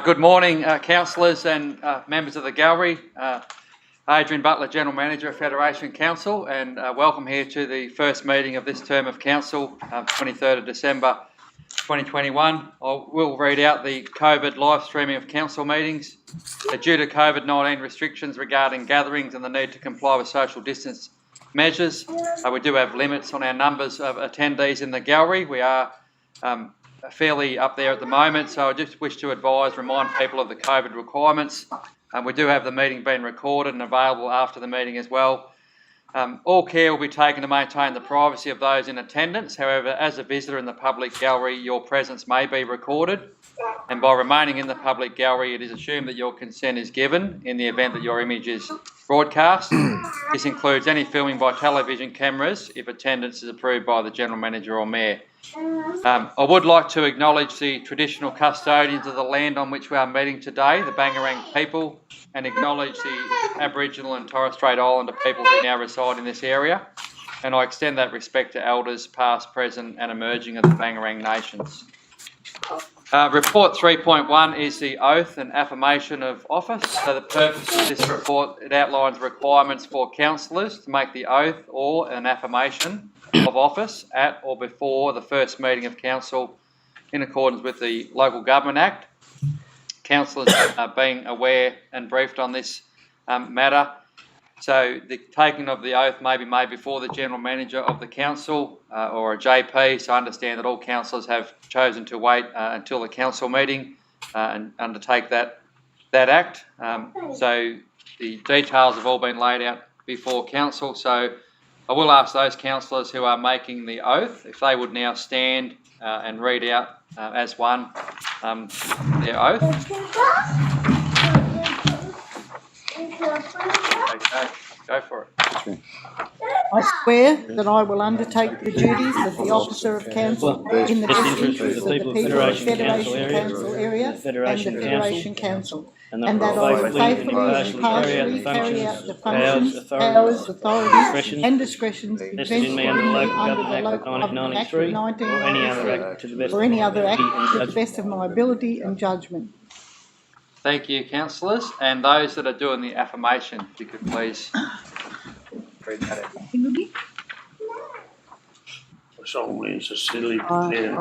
Good morning, councillors and members of the gallery. Adrian Butler, General Manager of Federation Council, and welcome here to the first meeting of this term of Council, 23rd of December 2021. I will read out the COVID live streaming of Council meetings. Due to COVID-19 restrictions regarding gatherings and the need to comply with social distance measures, we do have limits on our numbers of attendees in the gallery. We are fairly up there at the moment, so I just wish to remind people of the COVID requirements. We do have the meeting being recorded and available after the meeting as well. All care will be taken to maintain the privacy of those in attendance. However, as a visitor in the public gallery, your presence may be recorded, and by remaining in the public gallery, it is assumed that your consent is given in the event that your image is broadcast. This includes any filming by television cameras if attendance is approved by the General Manager or Mayor. I would like to acknowledge the traditional custodians of the land on which we are meeting today, the Bangarang people, and acknowledge the Aboriginal and Torres Strait Islander people who now reside in this area. And I extend that respect to elders past, present and emerging of the Bangarang nations. Report 3.1 is the oath and affirmation of office. So the purpose of this report, it outlines requirements for councillors to make the oath or an affirmation of office at or before the first meeting of council in accordance with the Local Government Act. Councillors are being aware and briefed on this matter. So the taking of the oath may be made before the General Manager of the Council or a JP. So I understand that all councillors have chosen to wait until the council meeting and undertake that act. So the details have all been laid out before council. So I will ask those councillors who are making the oath if they would now stand and read out as one their oath. Okay, go for it. I swear that I will undertake the duties of the Officer of Council in the best interests of the people of Federation Council area and the Federation Council, and that I will faithfully and impartially carry out the functions, powers, authorities and discretions vested in me under the Local Government Act of 1993 or any other act to the best of my ability and judgment. Thank you, councillors. And those that are doing the affirmation, if you could please read that out. I solemnly and sincerely declare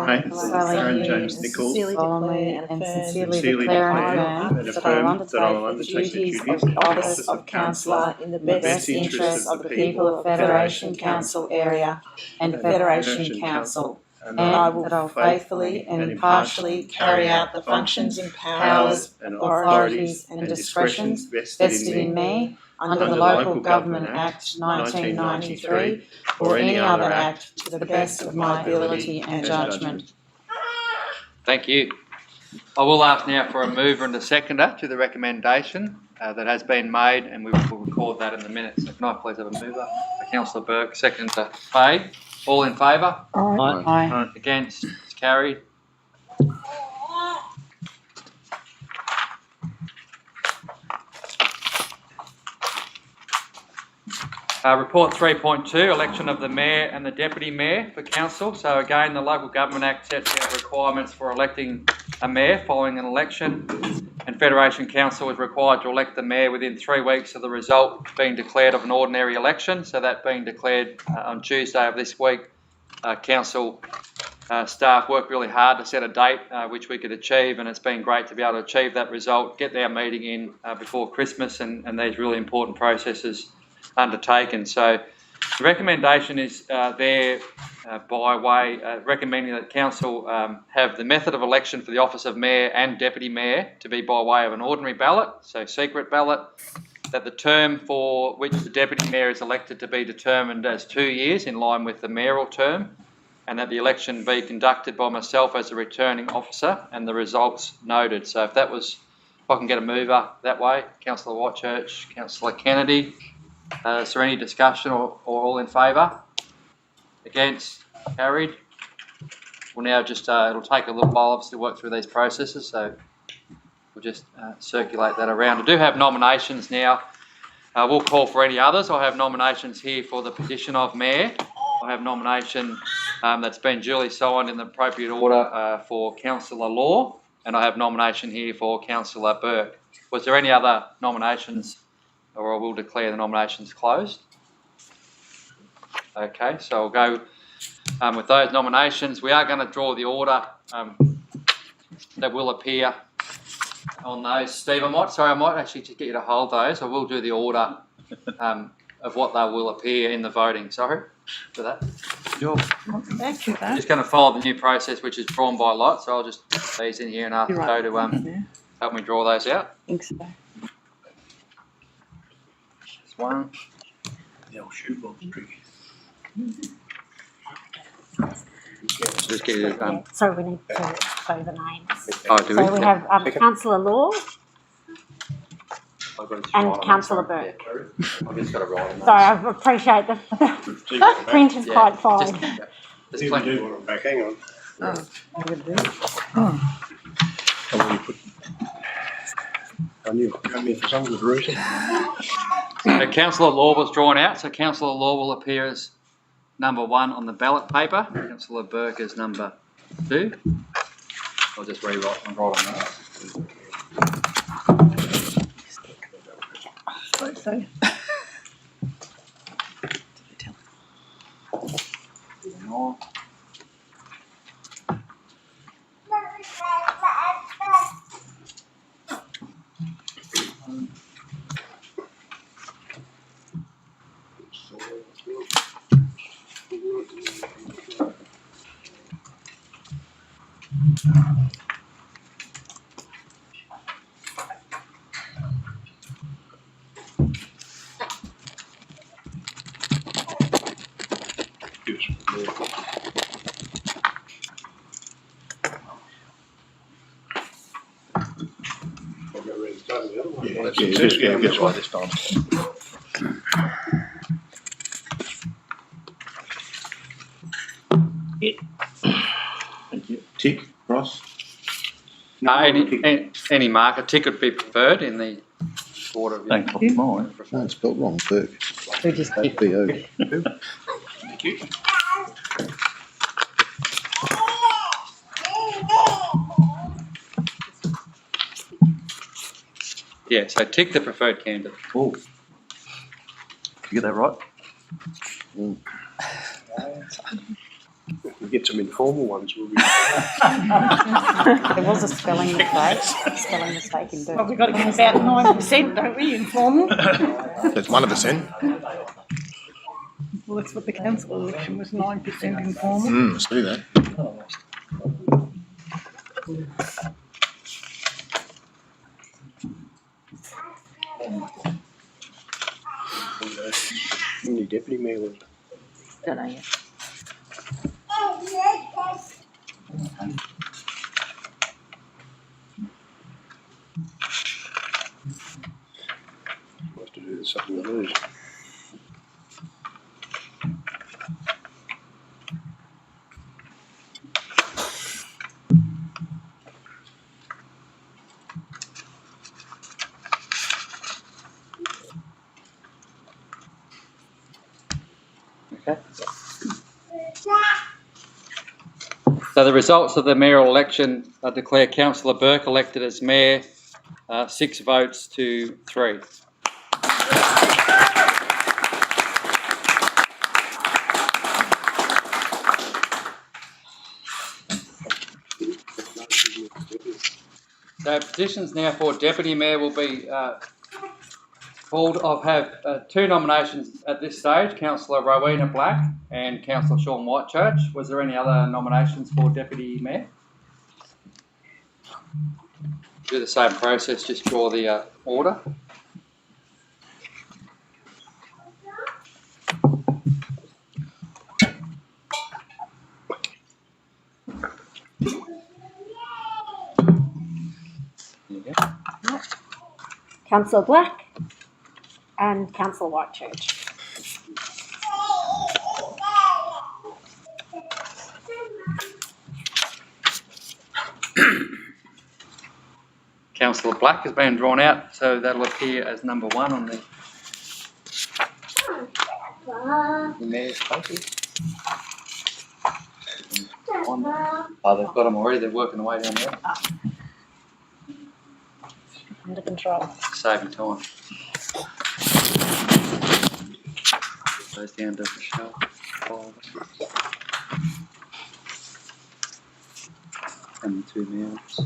and sincerely declare and affirm that I will undertake the duties of the office of councillor in the best interests of the people of Federation Council area and Federation Council, and that I will faithfully and impartially carry out the functions and powers, authorities and discretions vested in me under the Local Government Act 1993 or any other act to the best of my ability and judgment. Thank you. I will ask now for a mover and a seconder to the recommendation that has been made, and we will record that in the minutes. So can I please have a mover? Councillor Burke, seconder Fay. All in favour? Aye. Aye. Against? It's carried. Report 3.2, election of the Mayor and the Deputy Mayor for Council. So again, the Local Government Act sets out requirements for electing a Mayor following an election, and Federation Council is required to elect the Mayor within 3 weeks of the result being declared of an ordinary election. So that being declared on Tuesday of this week, Council staff worked really hard to set a date which we could achieve, and it's been great to be able to achieve that result, get our meeting in before Christmas and these really important processes undertaken. So the recommendation is there by way recommending that Council have the method of election for the office of Mayor and Deputy Mayor to be by way of an ordinary ballot, so secret ballot, that the term for which the Deputy Mayor is elected to be determined as 2 years in line with the mayoral term, and that the election be conducted by myself as a returning officer and the results noted. So if I can get a mover that way, Councillor Whitechurch, Councillor Kennedy. Is there any discussion or all in favour? Against? Carried. We'll now just, it'll take a little while obviously to work through these processes, so we'll just circulate that around. I do have nominations now. We'll call for any others. I have nominations here for the position of Mayor. I have nomination that's been duly signed in the appropriate order for Councillor Law. and I have nomination here for Councillor Burke. Was there any other nominations, or I will declare the nominations closed? Okay, so I'll go with those nominations. We are going to draw the order that will appear on those. Steve, I might actually just get you to hold those. I will do the order of what they will appear in the voting. Sorry for that. Sure. Just going to follow the new process, which is drawn by lot. So I'll just put these in here and ask Joe to help me draw those out. Thanks. So. Just one. The old shoebox tricky. Just get it So we need to say the names. Oh, do So we have Councillor Law and Councillor Burke. I've just got to write them. Sorry, I appreciate the print is quite fine. There's You plenty. do want them back, hang on. I knew it came here for some good reason. So Councillor Law was drawn out. So Councillor Law will appear as number 1 on the ballot paper. Councillor Burke is number 2. I'll just rewrite and write on that. Yeah, that's right this time. Thank you. Tick, cross. No, any marker tick would be preferred in the order of Thank you. No, it's spelled wrong, Burke. We just B-O. Thank you. Yeah, so tick the preferred candidate. Oh. You get that right? If we get some informal ones, we'll be. There was a spelling mistake in Burke. Well, we've got to get about 9%, don't we, informal? That's 1%. Well, that's what the council election was, 9% informal. I see that. How many deputy mayor was it? Don't know yet. Must have do something with those. Okay. So the results of the mayoral election declare Councillor Burke elected as mayor, 6 votes to 3. So petitions now for deputy mayor will be called. I have 2 nominations at this stage, Councillor Rowena Black and Councillor Sean Whitechurch. Was there any other nominations for deputy mayor? Do the same process, just draw the order. Councillor Black and Councillor Whitechurch. Councillor Black has been drawn out, so that'll appear as number 1 on the mayor's papers. Oh, they've got them already. They're working away down there. under control. Saving time. Goes down to Michelle. And the 2 meals.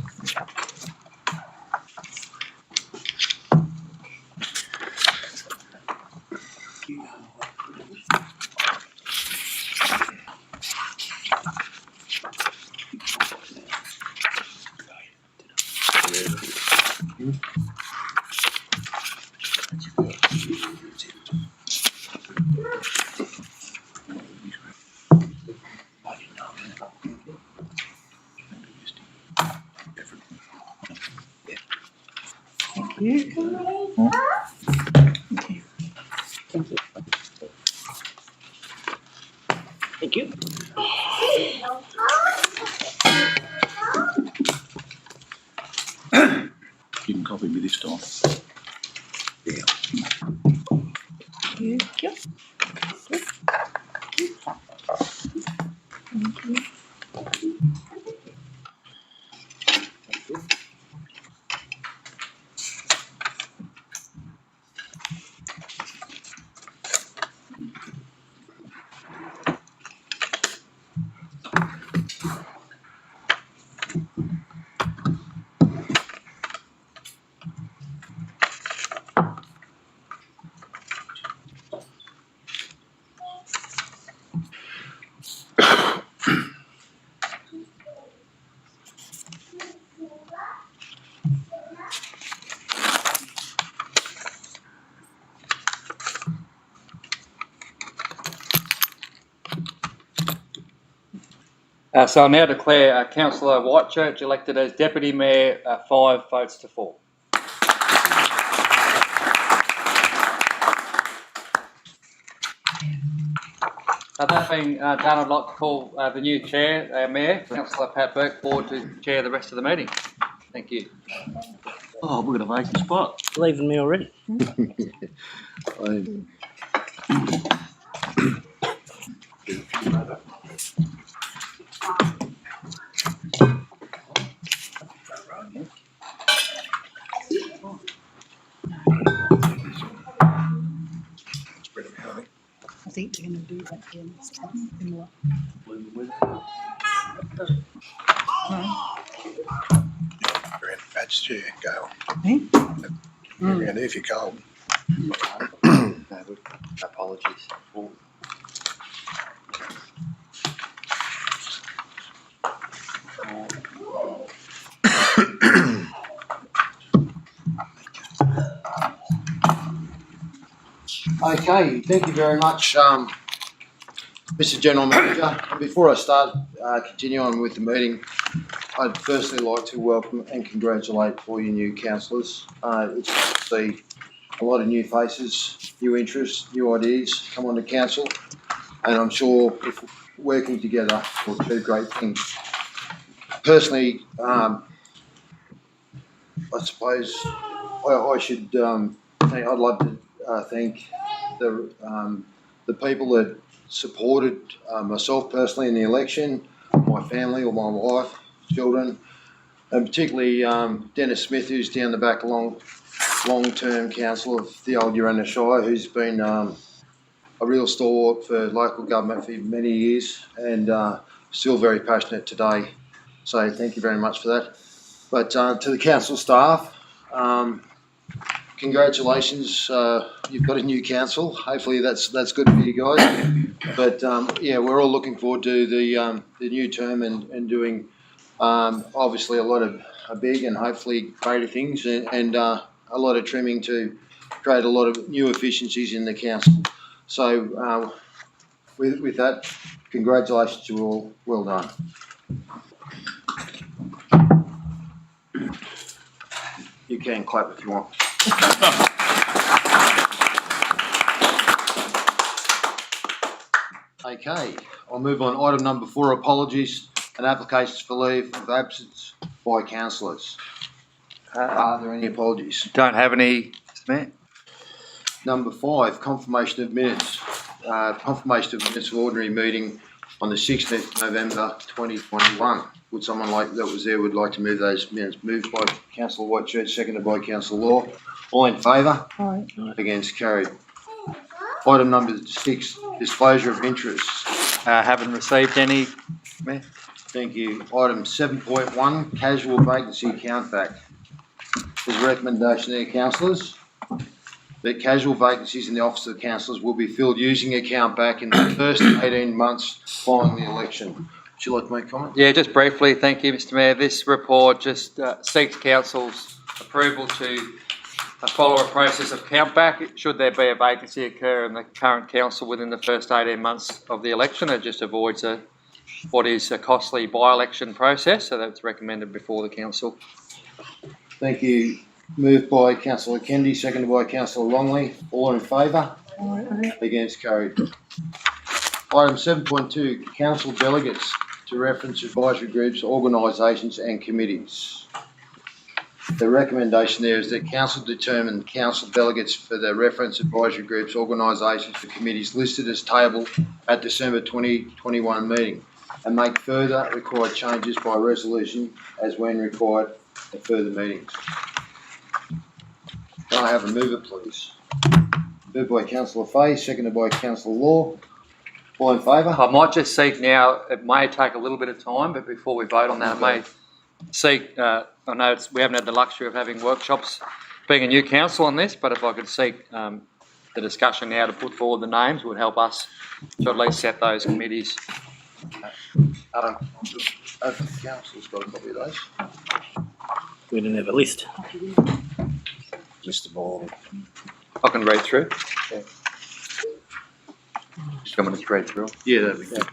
Thank you. You can copy me this time. Thank you. So I now declare Councillor Whitechurch elected as Deputy Mayor, 5 votes to 4. That being done, I'd like to call the new Chair, Mayor, Councillor Pat Burke, forward to chair the rest of the meeting. Thank you. Oh, we've got a vacant spot. Leaving me already. I think they're going to do that again this time. Around the patch chair, Gail. Eh? Around here if you're cold. Apologies. Okay, thank you very much, Mr. General Manager. And before I start continuing with the meeting, I'd firstly like to welcome and congratulate all your new councillors. It's good to see a lot of new faces, new interests, new ideas come on to council, and I'm sure if working together we'll do great things. Personally, I suppose I should I'd like to thank the people that supported myself personally in the election, my family or my wife, children, and particularly Dennis Smith, who's down the back, long-term councillor of the old Riverina Shire, who's been a real stalwart for local government for many years and still very passionate today. So thank you very much for that. But to the council staff, congratulations, you've got a new council. Hopefully that's good for you guys. But yeah, we're all looking forward to the new term and doing obviously a lot of big and hopefully greater things and a lot of trimming to create a lot of new efficiencies in the council. So with that, congratulations to you all. Well done. You can clap if you want. Okay, I'll move on. Item number 4, apologies and applications for leave of absence by councillors. Are there any apologies? Don't have any, Mr. Mayor. Number 5, confirmation of minutes. Confirmation of minutes of ordinary meeting on the 16th November 2021. Would someone that was there would like to move those minutes? Moved by Councillor Whitechurch, seconded by Councillor Law. All in favour? Aye. Against, carried. Item number 6, disclosure of interests. Haven't received any, Mayor. Thank you. Item 7.1, casual vacancy count back. There's a recommendation there, councillors, that casual vacancies in the office of the councillors will be filled using a count back in the first 18 months following the election. Would you like to make a comment? Yeah, just briefly, thank you, Mr Mayor. This report just seeks council's approval to follow a process of count back should there be a vacancy occur in the current council within the first 18 months of the election. It just avoids what is a costly by-election process, so that's recommended before the council. Thank you. Moved by Councillor Kennedy, seconded by Councillor Longley. All in favour? Against, carried. Item 7.2, council delegates to reference advisory groups, organisations and committees. The recommendation there is that council determine council delegates for the reference advisory groups, organisations and committees listed as tabled at December 2021 meeting and make further required changes by resolution as when required at further meetings. Can I have a mover, please? Moved by Councillor Fahey, seconded by Councillor Law. All in favour? I might just seek now, it may take a little bit of time, but before we vote on that, I may seek, I know we haven't had the luxury of having workshops being a new council on this, but if I could seek the discussion now to put forward the names would help us to at least set those committees. Have the council's got a copy of those? We didn't have a list. Mr. Ball. I can read through. Yeah. Just want me to read through. Yeah, that'd be good.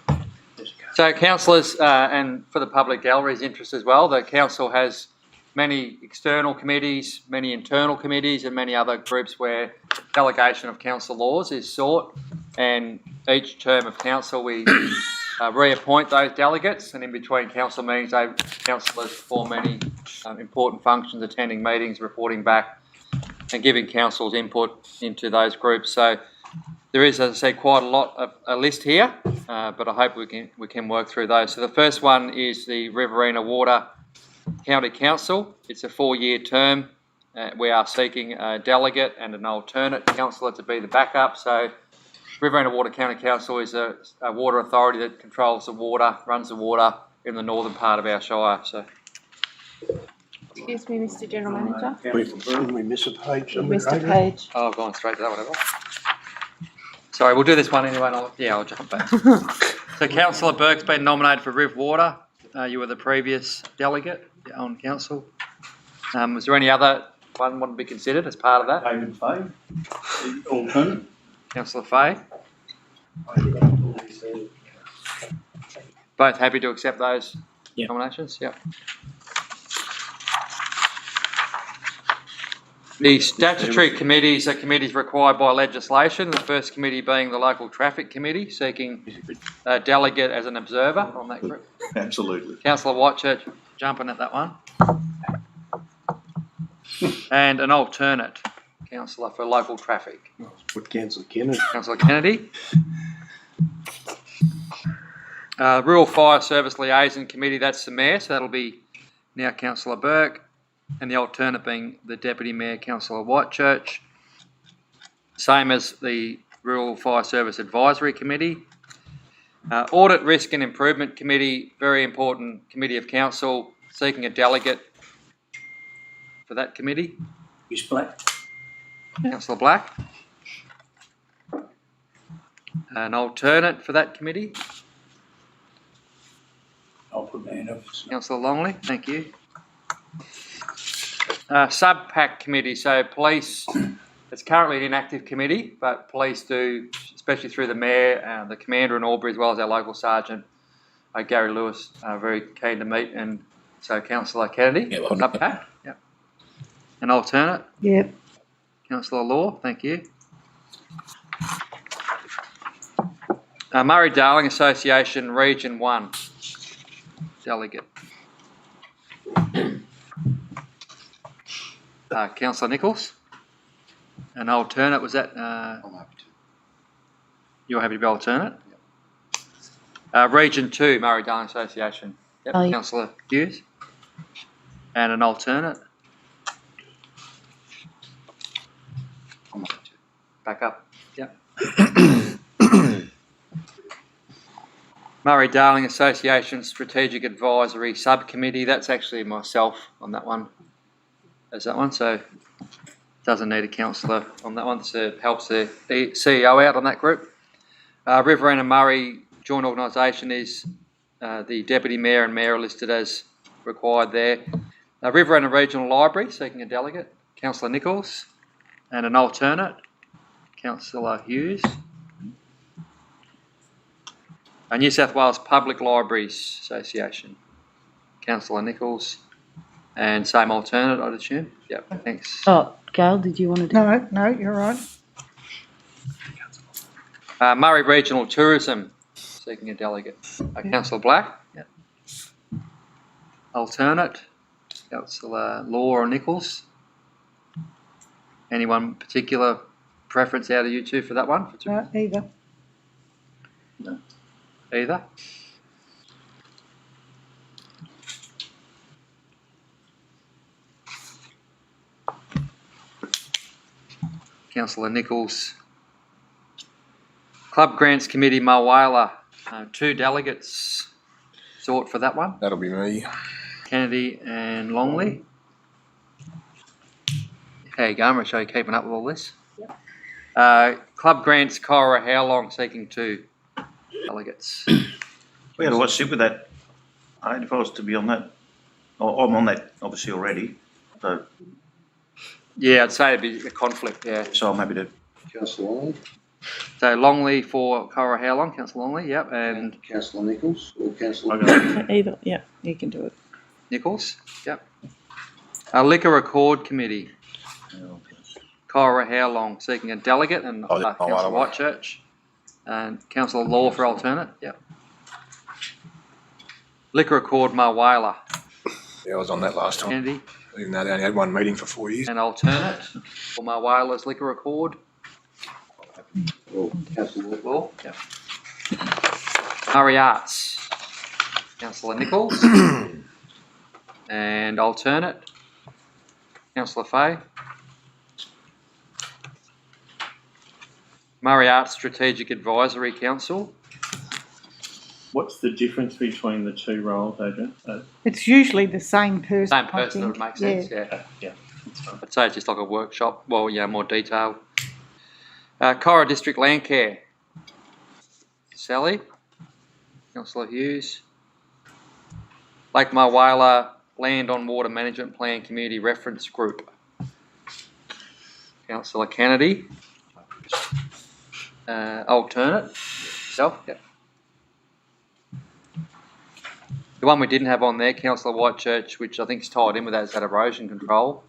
So councillors, and for the public gallery's interest as well, the council has many external committees, many internal committees and many other groups where delegation of council laws is sought, and each term of council we reappoint those delegates, and in between council meetings councillors perform many important functions, attending meetings, reporting back and giving council's input into those groups. So there is, as I say, quite a lot of a list here, but I hope we can work through those. So the first one is the Riverina Water County Council. It's a 4-year term. We are seeking a delegate and an alternate councillor to be the backup. So Riverina Water County Council is a water authority that controls the water, runs the water in the northern part of our shire. So. Excuse me, Mr General Manager. Didn't we miss a page? You missed a page. Oh, I've gone straight to that, whatever. Sorry, we'll do this one anyway. I'll jump back. So Councillor Burke's been nominated for Riv Water. You were the previous delegate on council. Was there any other one want to be considered as part of that? David Fay, alternate. Councillor Fay. Both happy to accept those nominations? Yep. The statutory committees are committees required by legislation. The first committee being the Local Traffic Committee, seeking a delegate as an observer on that group. Absolutely. Councillor Whitechurch jumping at that one. And an alternate councillor for local traffic. Put Councillor Kennedy. Councillor Kennedy. Rural Fire Service Liaison Committee, that's the Mayor, so that'll be now Councillor Burke. And the alternate being the Deputy Mayor, Councillor Whitechurch. Same as the Rural Fire Service Advisory Committee. Audit, Risk and Improvement Committee, very important committee of council, seeking a delegate for that committee. Miss Black. Councillor Black. An alternate for that committee. I'll put my hand up. Councillor Longley, thank you. Sub-PAC committee, so police, it's currently an inactive committee, but police do, especially through the Mayor, the Commander in Albury, as well as our local Sergeant, Gary Lewis, are very keen to meet, and so Councillor Kennedy, Sub-PAC, yep. An alternate? Yep. Councillor Law, thank you. Murray-Darling Association, Region 1, delegate. Councillor Nichols, an alternate, was that? I'm happy to. You're happy to be alternate? Region 2, Murray-Darling Association. Yep, Oh, yeah. Councillor Hughes. And an alternate. Back up. Yep. Murray-Darling Association Strategic Advisory Subcommittee. That's actually myself on that one. There's that one, so doesn't need a councillor on that one. So it helps the CEO out on that group. Riverina Murray Joint Organisation is the Deputy Mayor and Mayor are listed as required there. Riverina Regional Library seeking a delegate, Councillor Nichols, and an alternate, Councillor Hughes. New South Wales Public Libraries Association, Councillor Nichols, and same alternate, I'd assume. Yep, thanks. Oh, Gail, did you want to do? No, you're right. Murray Regional Tourism seeking a delegate, Councillor Black. Yep. Alternate, Councillor Law or Nichols. Anyone particular preference out of you two for that one? No, either. No. Either. Councillor Nichols. Club Grants Committee, Mayoral. 2 delegates sought for that one. That'll be me. Kennedy and Longley. How you going, Rochelle? You keeping up with all this? Yep. Club Grants, Cora, how long seeking 2 delegates? We had a lot to sit with that. If I was to be on that, I'm on that obviously already, so Yeah, I'd say it'd be a conflict, yeah. I'm happy to. Councillor Long, So Longley for Cora, how long? Councillor Longley, yep, and Councillor Nichols, or Councillor. Either, yeah, you can do it. Nichols, yep. Liquor Accord Committee, Cora, how long seeking a delegate, and Councillor Whitechurch, and Councillor Law for alternate, yep. Liquor Accord, Mayoral, Yeah, I was on that last time, Kennedy, even though they only had one meeting for 4 years. and alternate for Mayola's Liquor Accord. Councillor Law, yep. Murray Arts, Councillor Nichols, and alternate, Councillor Fay. Murray Arts Strategic Advisory Council, What's the difference between the 2 roles, Adrian? It's usually the same person. same I person, that think. would make sense, yeah. Yeah, that's fine. I'd say it's just like a workshop, well, yeah, more detailed. Cora District Land Care, Sally, Councillor Hughes. Lake Mayoral Land on Water Management Plan Community Reference Group, Councillor Kennedy. Alternate, yourself, yep. The one we didn't have on there, Councillor Whitechurch, which I think is tied in with that, is that erosion control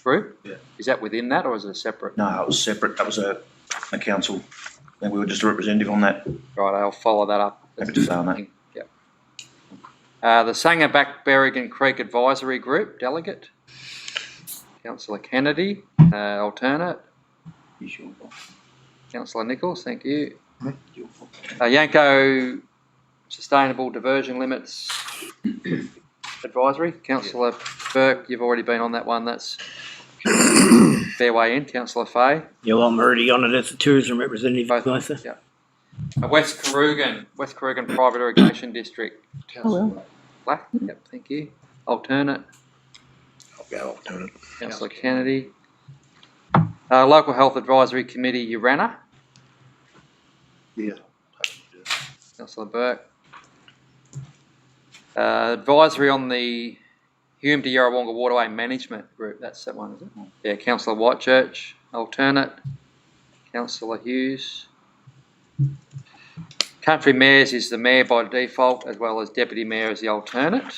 group? Yeah. Is that within that, or is it a separate? No, it was separate. That was a council, and we were just a representative on that. Right, I'll follow that up. Happy to stay on that. Yep. The Sangerback Berrigan Creek Advisory Group, delegate, Councillor Kennedy. Alternate, Councillor Nichols, thank you. Yanko Sustainable Diversion Limits Advisory, Councillor Burke, you've already been on that one, that's fair way in. Councillor Fay. Yeah, well, I'm already on it as a tourism representative, Both, Martha. yeah. West Koorugan Private Irrigation District, well. Black, yep, thank you. Alternate, I'll go alternate. Councillor Kennedy. Local Health Advisory Committee, Urana, Yeah. Councillor Burke. Advisory on the Hume to Yarrawonga Waterway Management Group, that's that one, is it? Yeah, Councillor Whitechurch, alternate. Councillor Hughes. Country Mayors is the Mayor by default, as well as Deputy Mayor as the alternate.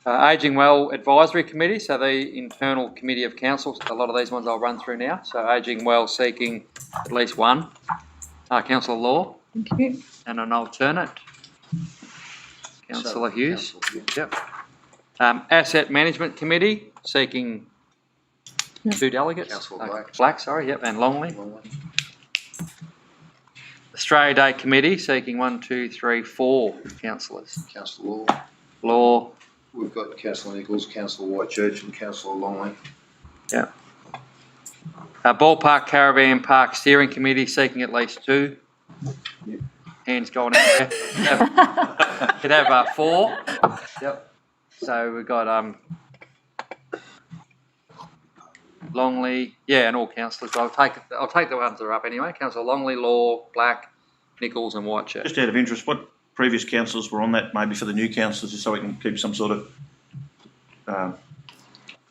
Ageing Well Advisory Committee, so the internal committee of council, a lot of these ones I'll run through now. So Ageing Well seeking at least one. Councillor Law. Thank you. And an alternate, Councillor Hughes. Yep. Asset Management Committee seeking 2 delegates. Councillor Black. Black, sorry, yep, and Longley. Australia Day Committee seeking 4 councillors. Councillor Law. Law, We've got Councillor Nichols, Councillor Whitechurch and Councillor Longley. Ballpark Caravan Park Steering Committee seeking at least 2. Yep. Hands gone in there. Could have 4. Yep. So we've got Longley, and all councillors. But I'll take the ones that are up anyway. Councillor Longley, Law, Black, Nichols, and Whitechurch. Just out of interest, what previous councillors were on that? Maybe for the new councillors, just so we can keep some sort of. Yeah.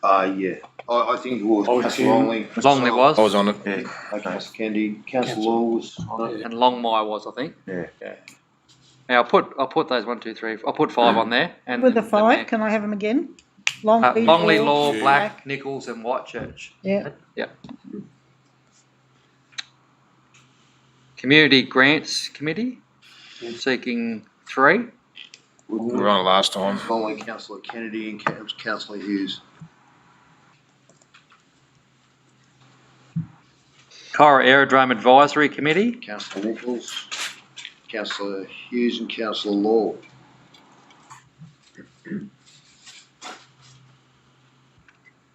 I think it was Councillor Longley. Longley was. I was on it. Yeah. Councillor Kennedy, Councillor Law was on it. And Longmire was, I think. Yeah. Now I'll put those 1, 2, 3. I'll put 5 on there. And With the and 5, then, can I have them again? Longley, Longley, Law, Black, Nichols, and Whitechurch. Yeah. Yep. Community Grants Committee seeking 3. We were on it last time. Longley, Councillor Kennedy and Councillor Hughes. Cora Aerodrome Advisory Committee. Councillor Nichols, Councillor Hughes and Councillor Law.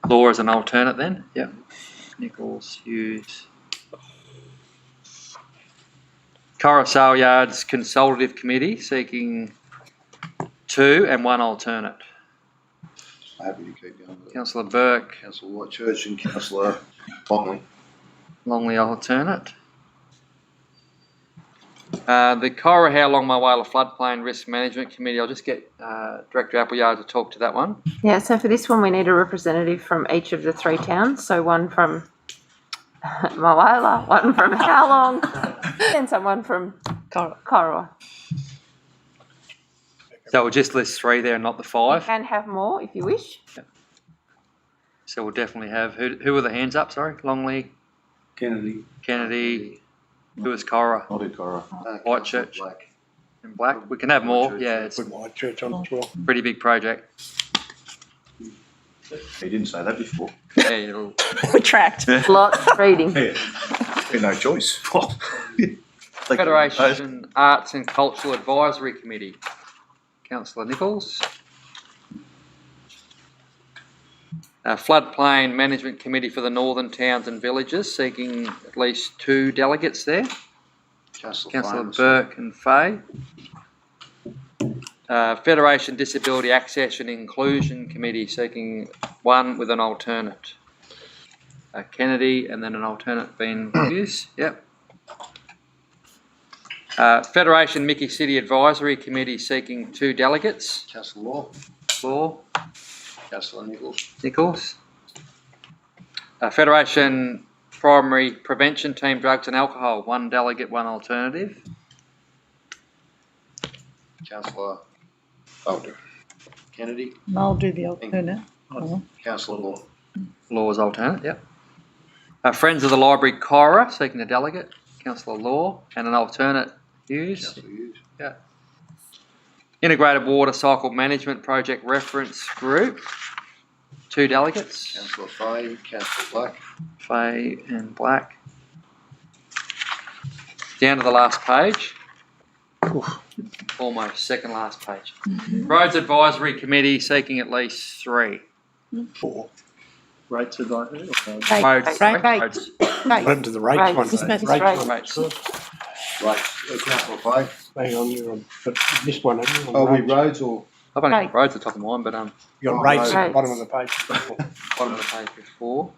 Law as an alternate then. Yep. Nichols, Hughes. Cora Sale Yards Consultative Committee seeking 2 and 1 alternate. Happy to keep going with it. Councillor Burke, Councillor Whitechurch and Councillor Longley. Longley alternate. The Cora How Long Mayoral Floodplain Risk Management Committee, I'll just get Director Appleyard to talk to that one. Yeah, so for this one, we need a representative from each of the 3 towns. So one from Mayoral, one from How Long, and someone from Corowa. So we'll just list 3 there and not the 5. And have more if you wish. So we'll definitely have, who were the hands up, sorry? Longley, Kennedy, who was Cora? I'll do Cora. Whitechurch. Black. And Black. We can have more, yeah, it's a Put Whitechurch on as well. pretty big project. He didn't say that before. Yeah, it'll, Retract. Lots of reading. No choice. Federation Arts and Cultural Advisory Committee. Councillor Nichols. Floodplain Management Committee for the Northern Towns and Villages, seeking at least 2 delegates there. Councillor Burke and Fay. Federation Disability Access and Inclusion Committee, seeking 1 with an alternate. Kennedy, and then an alternate being Hughes. Yep. Federation Mickey City Advisory Committee, seeking 2 delegates. Councillor Law. Law. Councillor Nichols. Nichols. Federation Primary Prevention Team Drugs and Alcohol, 1 delegate, 1 alternative. Councillor Kennedy. And I'll do the alternate. Councillor Law. Law is alternate, yep. Friends of the Library Cora, seeking a delegate. Councillor Law, and an alternate, Hughes. Councillor Hughes. Yeah. Integrated Water Cycle Management Project Reference Group, 2 delegates. Councillor Fay, Councillor Black. Fay and Black. Down to the last page. Almost second last page. Roads Advisory Committee, seeking at least 3. 4. Rates advisory? Roads. Right. Roads. What happened to the rates one? Just Rates right. one. Rates. Right. Councillor Fay. Hang on, you're on, but this one, haven't you? Oh, On we rates. roads or? I've only Right. got roads at the top of mine, but You're on rates at Rates. the bottom of the page. bottom of the page is 4.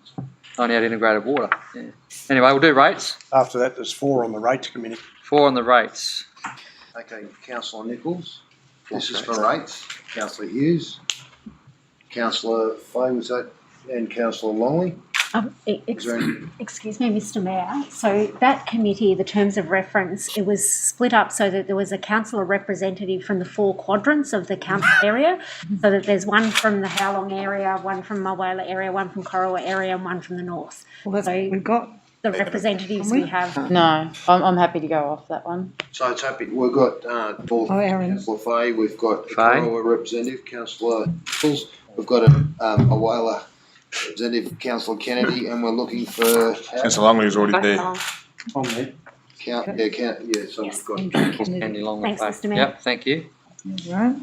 Only had integrated water. Yeah. Anyway, we'll do rates. After that, there's 4 on the rates committee. 4 on the rates. Okay, Councillor Nichols. This is for rates. Councillor Hughes. Councillor Fay, was that? And Councillor Longley. Is there any? Excuse me, Mr. Mayor. So that committee, the terms of reference, it was split up so that there was a councillor representative from the 4 quadrants of the council area, so that there's 1 from the How Long area, 1 from Mayoral area, 1 from Corowa area, and 1 from the north. Well, that's So what we've got. the representatives we have. No, I'm happy to go off that one. So it's happy. We've got Aaron. Councillor Fay. We've got a Fay. Corowa representative, Councillor Nichols. We've got a Whaler representative, Councillor Kennedy, and we're looking for. Councillor Longley was already there. On there. So we've got. Andy Long. Thanks, Mr. Mayor. Yep, thank you. Right.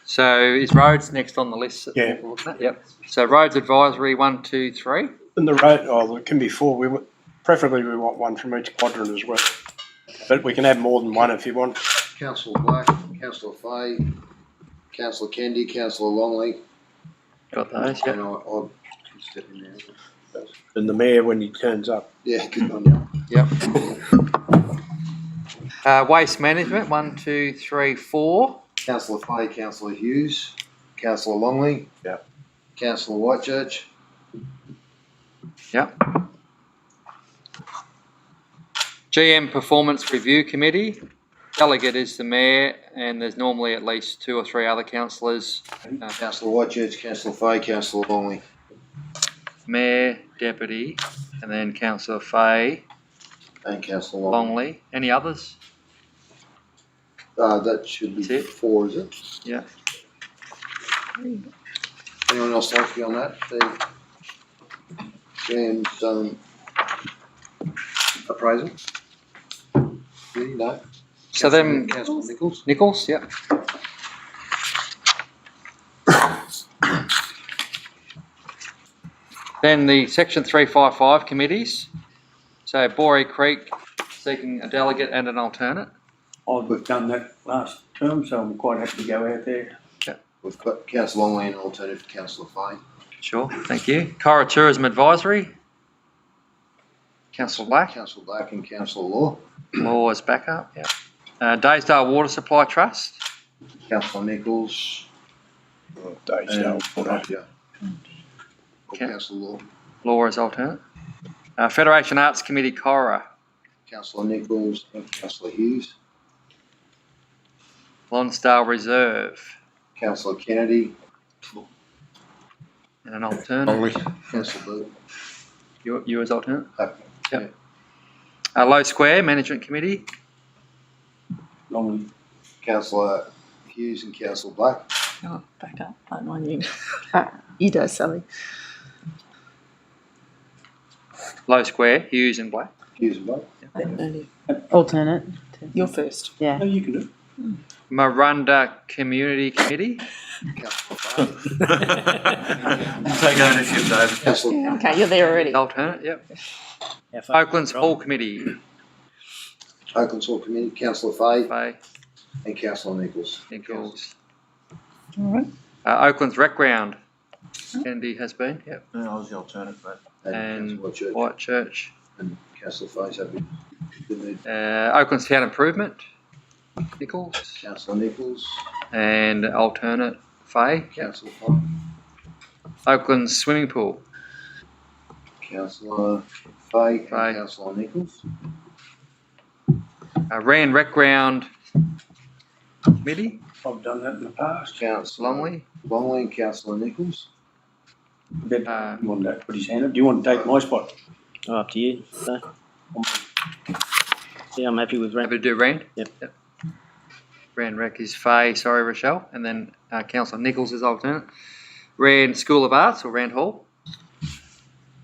So is roads next on the list? that Yeah. we're looking at? Yep. So roads advisory, 1, 2, 3. And the road, oh, it can be 4. Preferably we want one from each quadrant as well. But we can have more than one if you want. Councillor Black, Councillor Fay, Councillor Kennedy, Councillor Longley, Got those, and yep. I'll step in there. And the mayor when he turns up. Yeah, good on you. Yep. Waste management, 1, 2, 3, 4. Councillor Fay, Councillor Hughes, Councillor Longley. Yeah. Councillor Whitechurch. Yep. GM Performance Review Committee. Delegate is the mayor, and there's normally at least 2 or 3 other councillors. Councillor Whitechurch, Councillor Fay, Councillor Longley. Mayor, deputy, and then Councillor Fay, And Councillor Longley. Longley. Any others? That should be That's it. 4, is it? Yeah. Anyone else like to be on that? James, appraisal? Really? No? So then, Councillor Nichols? Nichols, yep. Then the section 355 committees. So Boree Creek seeking a delegate and an alternate. We've done that last term, so I'm quite happy to go out there. We've got Councillor Longley and alternate for Councillor Fay. Sure, thank you. Cora Tourism Advisory. Councillor Black. Councillor Black and Councillor Law. Law as backup, yeah. Daysdale Water Supply Trust. Councillor Nichols. Daysdale. Yeah. Okay. Councillor Law. Law as alternate. Federation Arts Committee, Cora. Councillor Nichols and Councillor Hughes. Lonsdale Reserve. Councillor Kennedy. And an alternate. Councillor Burke. You as alternate. Happy. Yep. Low Square Management Committee. Long Councillor Hughes and Councillor Black. Oh, back up. I don't mind you. You do, Sally. Low Square, Hughes and Black. Hughes and Black. Alternate. You're first. Yeah. you can do it. Marunda Community Committee. Councillor Fay. Take ownership, David. Councillor Okay, you're there already. Alternate, yep. Oakland's Hall Committee. Oakland's Hall Committee. Councillor Fay Fay, and Councillor Nichols. Nichols. All right. Oakland's Rec Ground. Kennedy has been, yep. I was the alternate, but And Councillor Whitechurch. Whitechurch. And Councillor Fay's happy. Good need. Oakland's Town Improvement. Nichols. Councillor Nichols. And alternate Fay. Yep. Councillor Fay. Oakland's Swimming Pool. Councillor Fay and Fay. Councillor Nichols. Rand Rec Ground Committee. I've done that in the past. Councillor Longley. Longley and Councillor Nichols. You want to put his hand up? Do you want to take my spot? Oh, up to you. So. Yeah, I'm happy with Happy Rand. to do Rand? Yep. Rand Rec is Fay, sorry Rochelle, and then Councillor Nichols is alternate. Rand School of Arts or Rand Hall.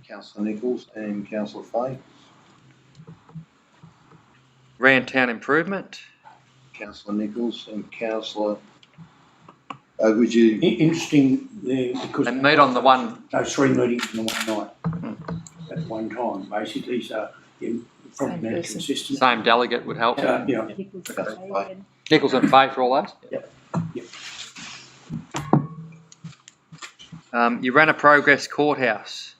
Councillor Nichols and Councillor Fay. Rand Town Improvement. Councillor Nichols and Councillor, would you? Interesting there because. And meet on the one. Those three meetings in the one night at one time, basically, so probably Same not person. consistent. Same delegate would help. Yeah. Nichols and Fay for all those? Yep. You ran a Progress Courthouse.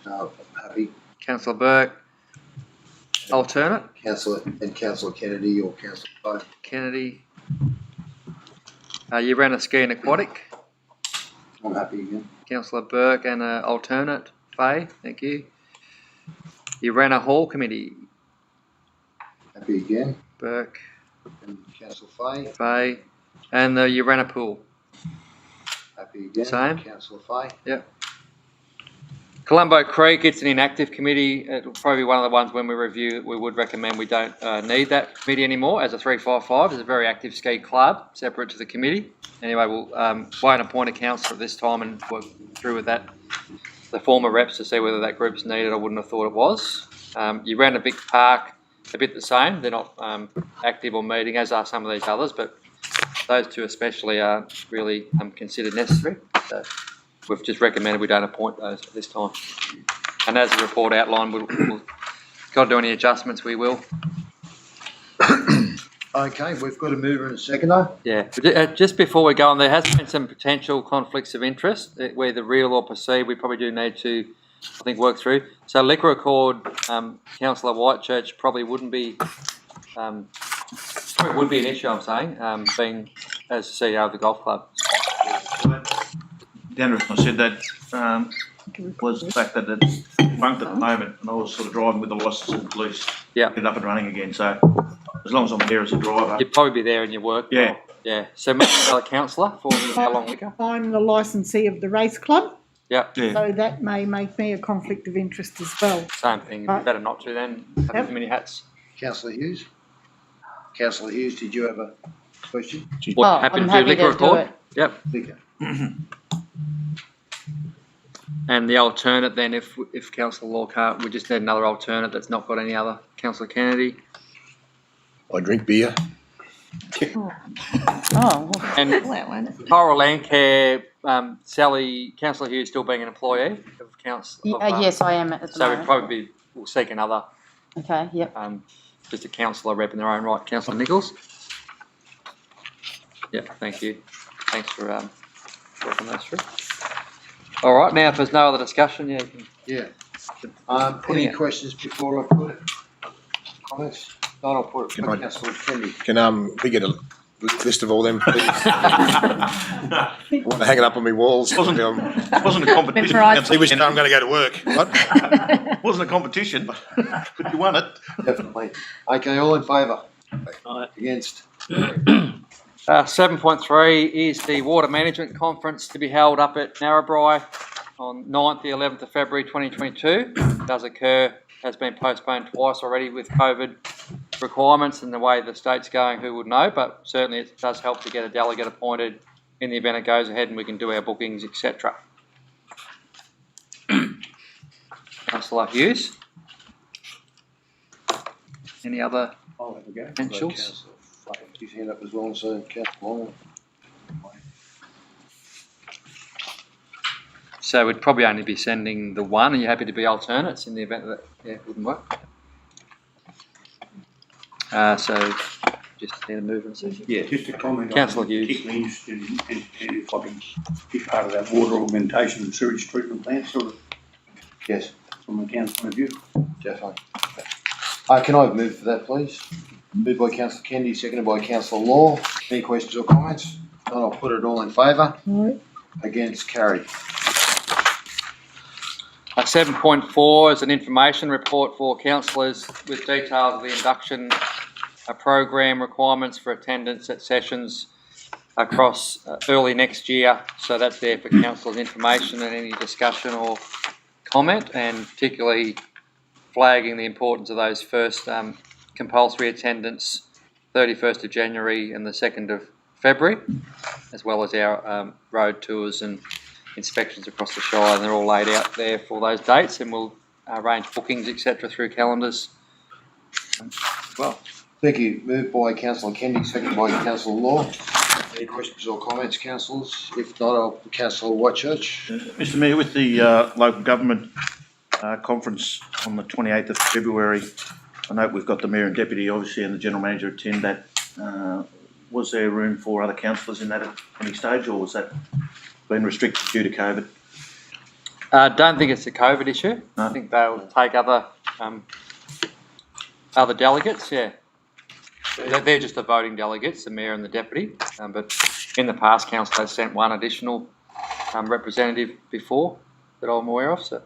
Happy. Councillor Burke. Alternate. Councillor and Councillor Kennedy or Councillor Fay. Kennedy. You ran a Ski and Aquatic. I'm happy again. Councillor Burke and an alternate. Fay, thank you. You ran a Hall Committee. Happy again. Burke, And Councillor Fay. Fay. And you ran a pool. Happy again. Same. Councillor Fay. Yep. Colombo Creek, it's an inactive committee. It'll probably be one of the ones when we review it, we would recommend we don't need that committee anymore as a 355. It's a very active ski club, separate to the committee. Anyway, we'll won't appoint a councillor at this time and work through with that, the former reps to see whether that group's needed. I wouldn't have thought it was. You ran a big park, a bit the same. They're not active or meeting, as are some of these others, but those two especially are really considered necessary. So we've just recommended we don't appoint those at this time. And as the report outlined, we'll got to do any adjustments, we will. Okay, we've got a mover and a seconder. Yeah, just before we go on, there has been some potential conflicts of interest, whether real or perceived. We probably do need to, I think, work through. So liquor record, Councillor Whitechurch probably wouldn't be, it would be an issue, I'm saying, being as CEO of the golf club. The only reason I said that was the fact that it's funked at the moment, and I was sort of driving with the licence and police. Yeah. Get it up and running again, so as long as I'm there as a driver. You'd probably be there in your work. Yeah. Yeah. So maybe another councillor for how long liquor? I'm the licensee of the race club, Yeah. Yeah. so that may make me a conflict of interest as well. Same thing. Right. Better not to then. Have too many hats. Councillor Hughes? Councillor Hughes, did you have a question? What, happy I'm to happy do liquor to do record? it. Yep. Liquor. And the alternate then, if Councillor Law can't, we just need another alternate that's not got any other. Councillor Kennedy. I drink beer. Oh, And that one. Mayoral Land Care, Sally, Councillor Hughes still being an employee of council. Yes, I am at the So we'd moment. probably we'll seek another, Okay, yep. just a councillor rep in their own right. Councillor Nichols. Yeah, thank you. Thanks for working those through. All right, now if there's no other discussion, yeah. You can, Yeah. Putting Any it- questions before I put it? Comments? No, I'll put it. Can I- Councillor Kennedy. Can we get a list of all them, please? I want to hang it up on my walls. Wasn't a competition. Memorise. See which time I'm going to go to work. What? Wasn't a competition, but you won it. Definitely. Okay, all in favour? Against? 7.3 is the Water Management Conference to be held up at Narrabri on 9th, the 11th of February 2022. It does occur, has been postponed twice already with COVID requirements and the way the state's going, who would know, but certainly it does help to get a delegate appointed in the event it goes ahead and we can do our bookings, etc. Councillor Hughes? Any other I'll have a go. potentials? His hand up as well, so Councillor Long. So we'd probably only be sending the one. Are you happy to be alternates in the event that it wouldn't work? So just need a move and see. Yeah, just a comment. Councillor Hughes. Particularly interested in if I can be part of that water augmentation and sewage treatment plant, sort of, Yes, from a council point of view. definitely. Can I move for that, please? Moved by Councillor Kennedy, seconded by Councillor Law. Any questions or comments? None, I'll put it all in favour. No. Against, carried. 7.4 is an information report for councillors with details of the induction program requirements for attendance at sessions across early next year. So that's there for councillors' information and any discussion or comment, and particularly flagging the importance of those first compulsory attendance, 31st of January and the 2nd of February, as well as our road tours and inspections across the Shire, and they're all laid out there for those dates, and we'll arrange bookings, etc. through calendars as well. Thank you. Moved by Councillor Kennedy, seconded by Councillor Law. Any questions or comments, councillors? If not, I'll Councillor Whitechurch. Mr Mayor, with the local government conference on the 28th of February, I note we've got the Mayor and Deputy, obviously, and the General Manager attend that. Was there room for other councillors in that at any stage, or was that been restricted due to COVID? Don't think it's a COVID issue. No. I think they'll take other delegates, yeah. They're just the voting delegates, the Mayor and the Deputy, but in the past, council has sent one additional representative before that I'm aware of, so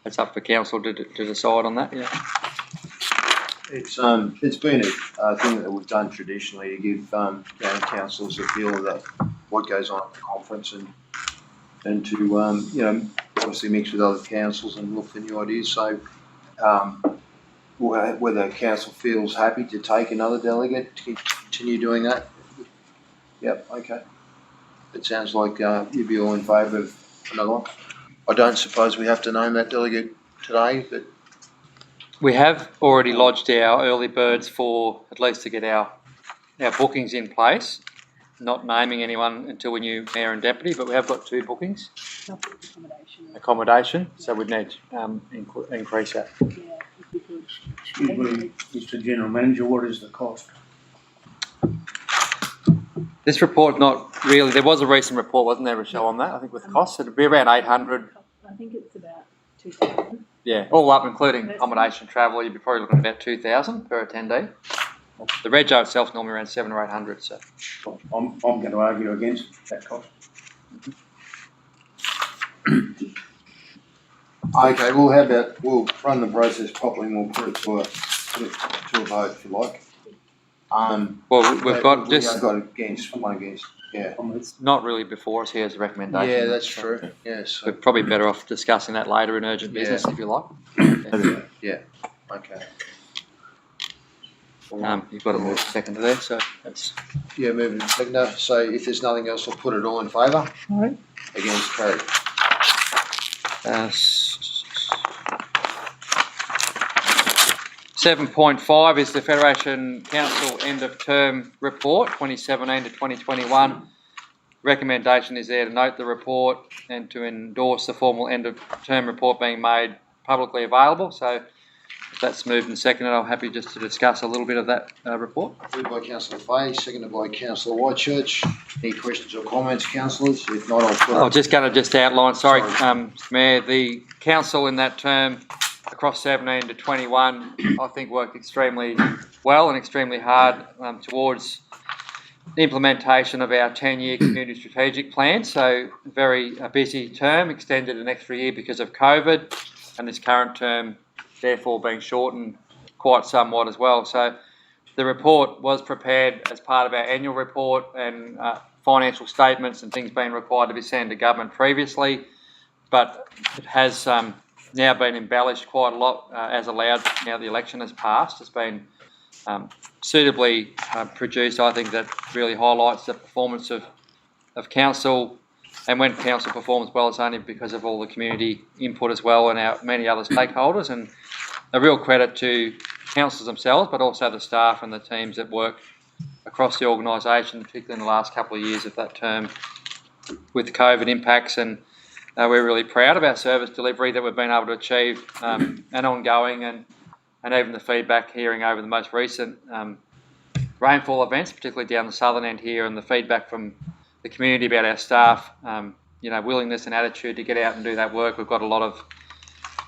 it's up for council to decide on that, yeah. It's been a thing that we've done traditionally to give councillors a feel of what goes on at the conference and to obviously mix with other councils and look for new ideas. So whether council feels happy to take another delegate to continue doing that. Yep, okay. It sounds like you'd be all in favour of another one. I don't suppose we have to name that delegate today, but We have already lodged our early birds for at least to get our bookings in place. Not naming anyone until we knew mayor and deputy, but we have got 2 bookings. Accommodation, so we'd need to increase that. Excuse me, Mr General Manager, what is the cost? This report, not really. There was a recent report, wasn't there, Rochelle, on that? I think with costs, it'd be around 800. I think it's about 2,000. Yeah, all up, including accommodation, travel, you'd be probably looking at about 2,000 per attendee. The rego itself is normally around 700 or 800. So I'm going to argue against that cost. Okay, well, how about, we'll run the process properly and we'll put it to a vote if you like. well, we've got We just got one against, yeah. not really before us here as a recommendation. Yeah, that's true, yes. We're probably better off discussing that later in urgent business, if you like. Yeah, okay. You've got a move seconder there, so that's Yeah, moving to seconder, so if there's nothing else, we'll put it all in favour. Alright. Against, carried. 7.5 is the Federation Council end of term report, 2017 to 2021. Recommendation is there to note the report and to endorse the formal end of term report being made publicly available. So if that's moved and seconded, I'm happy just to discuss a little bit of that report. Moved by Councillor Fahey, seconded by Councillor Whitechurch. Any questions or comments, councillors? If not, I'll put I'm just going to outline, sorry, Mayor, the council in that term across 17 to 21, I think worked extremely well and extremely hard towards the implementation of our 10-year community strategic plan. So very busy term, extended an extra year because of COVID, and this current term therefore being shortened quite somewhat as well. So the report was prepared as part of our annual report and financial statements and things being required to be sent to government previously, but it has now been embellished quite a lot as allowed now the election has passed. It's been suitably produced. I think that really highlights the performance of council, and when council performs well, it's only because of all the community input as well and our many other stakeholders, and a real credit to councillors themselves, but also the staff and the teams that work across the organisation, particularly in the last couple of years of that term with COVID impacts. And we're really proud of our service delivery that we've been able to achieve and ongoing, and even the feedback hearing over the most recent rainfall events, particularly down the southern end here, and the feedback from the community about our staff, willingness and attitude to get out and do that work. We've got a lot of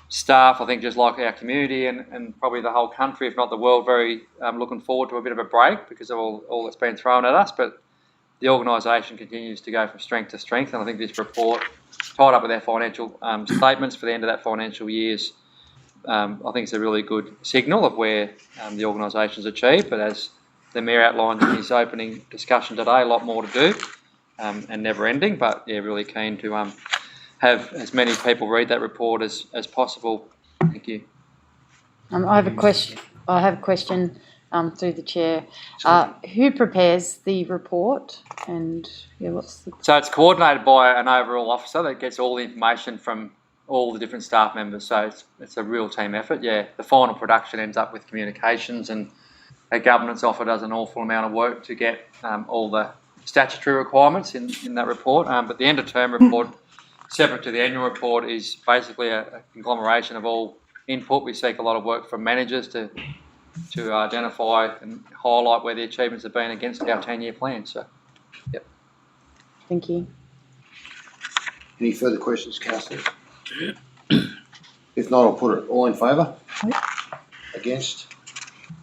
staff, I think, just like our community and probably the whole country, if not the world, very looking forward to a bit of a break because of all that's been thrown at us. But the organisation continues to go from strength to strength, and I think this report, tied up with our financial statements for the end of that financial year's, I think it's a really good signal of where the organisation's achieved. But as the Mayor outlined in his opening discussion today, a lot more to do and never ending. But yeah, really keen to have as many people read that report as possible. Thank you. I have a question. Through the chair. Who prepares the report, and what's the? So it's coordinated by an overall officer that gets all the information from all the different staff members. So it's a real team effort. Yeah, the final production ends up with communications, and our governance officer does an awful amount of work to get all the statutory requirements in that report. But the end of term report, separate to the annual report, is basically a conglomeration of all input. We seek a lot of work from managers to identify and highlight where the achievements have been against our 10-year plan. So, yep. Thank you. Any further questions, councillors? If not, I'll put it all in favour. Against,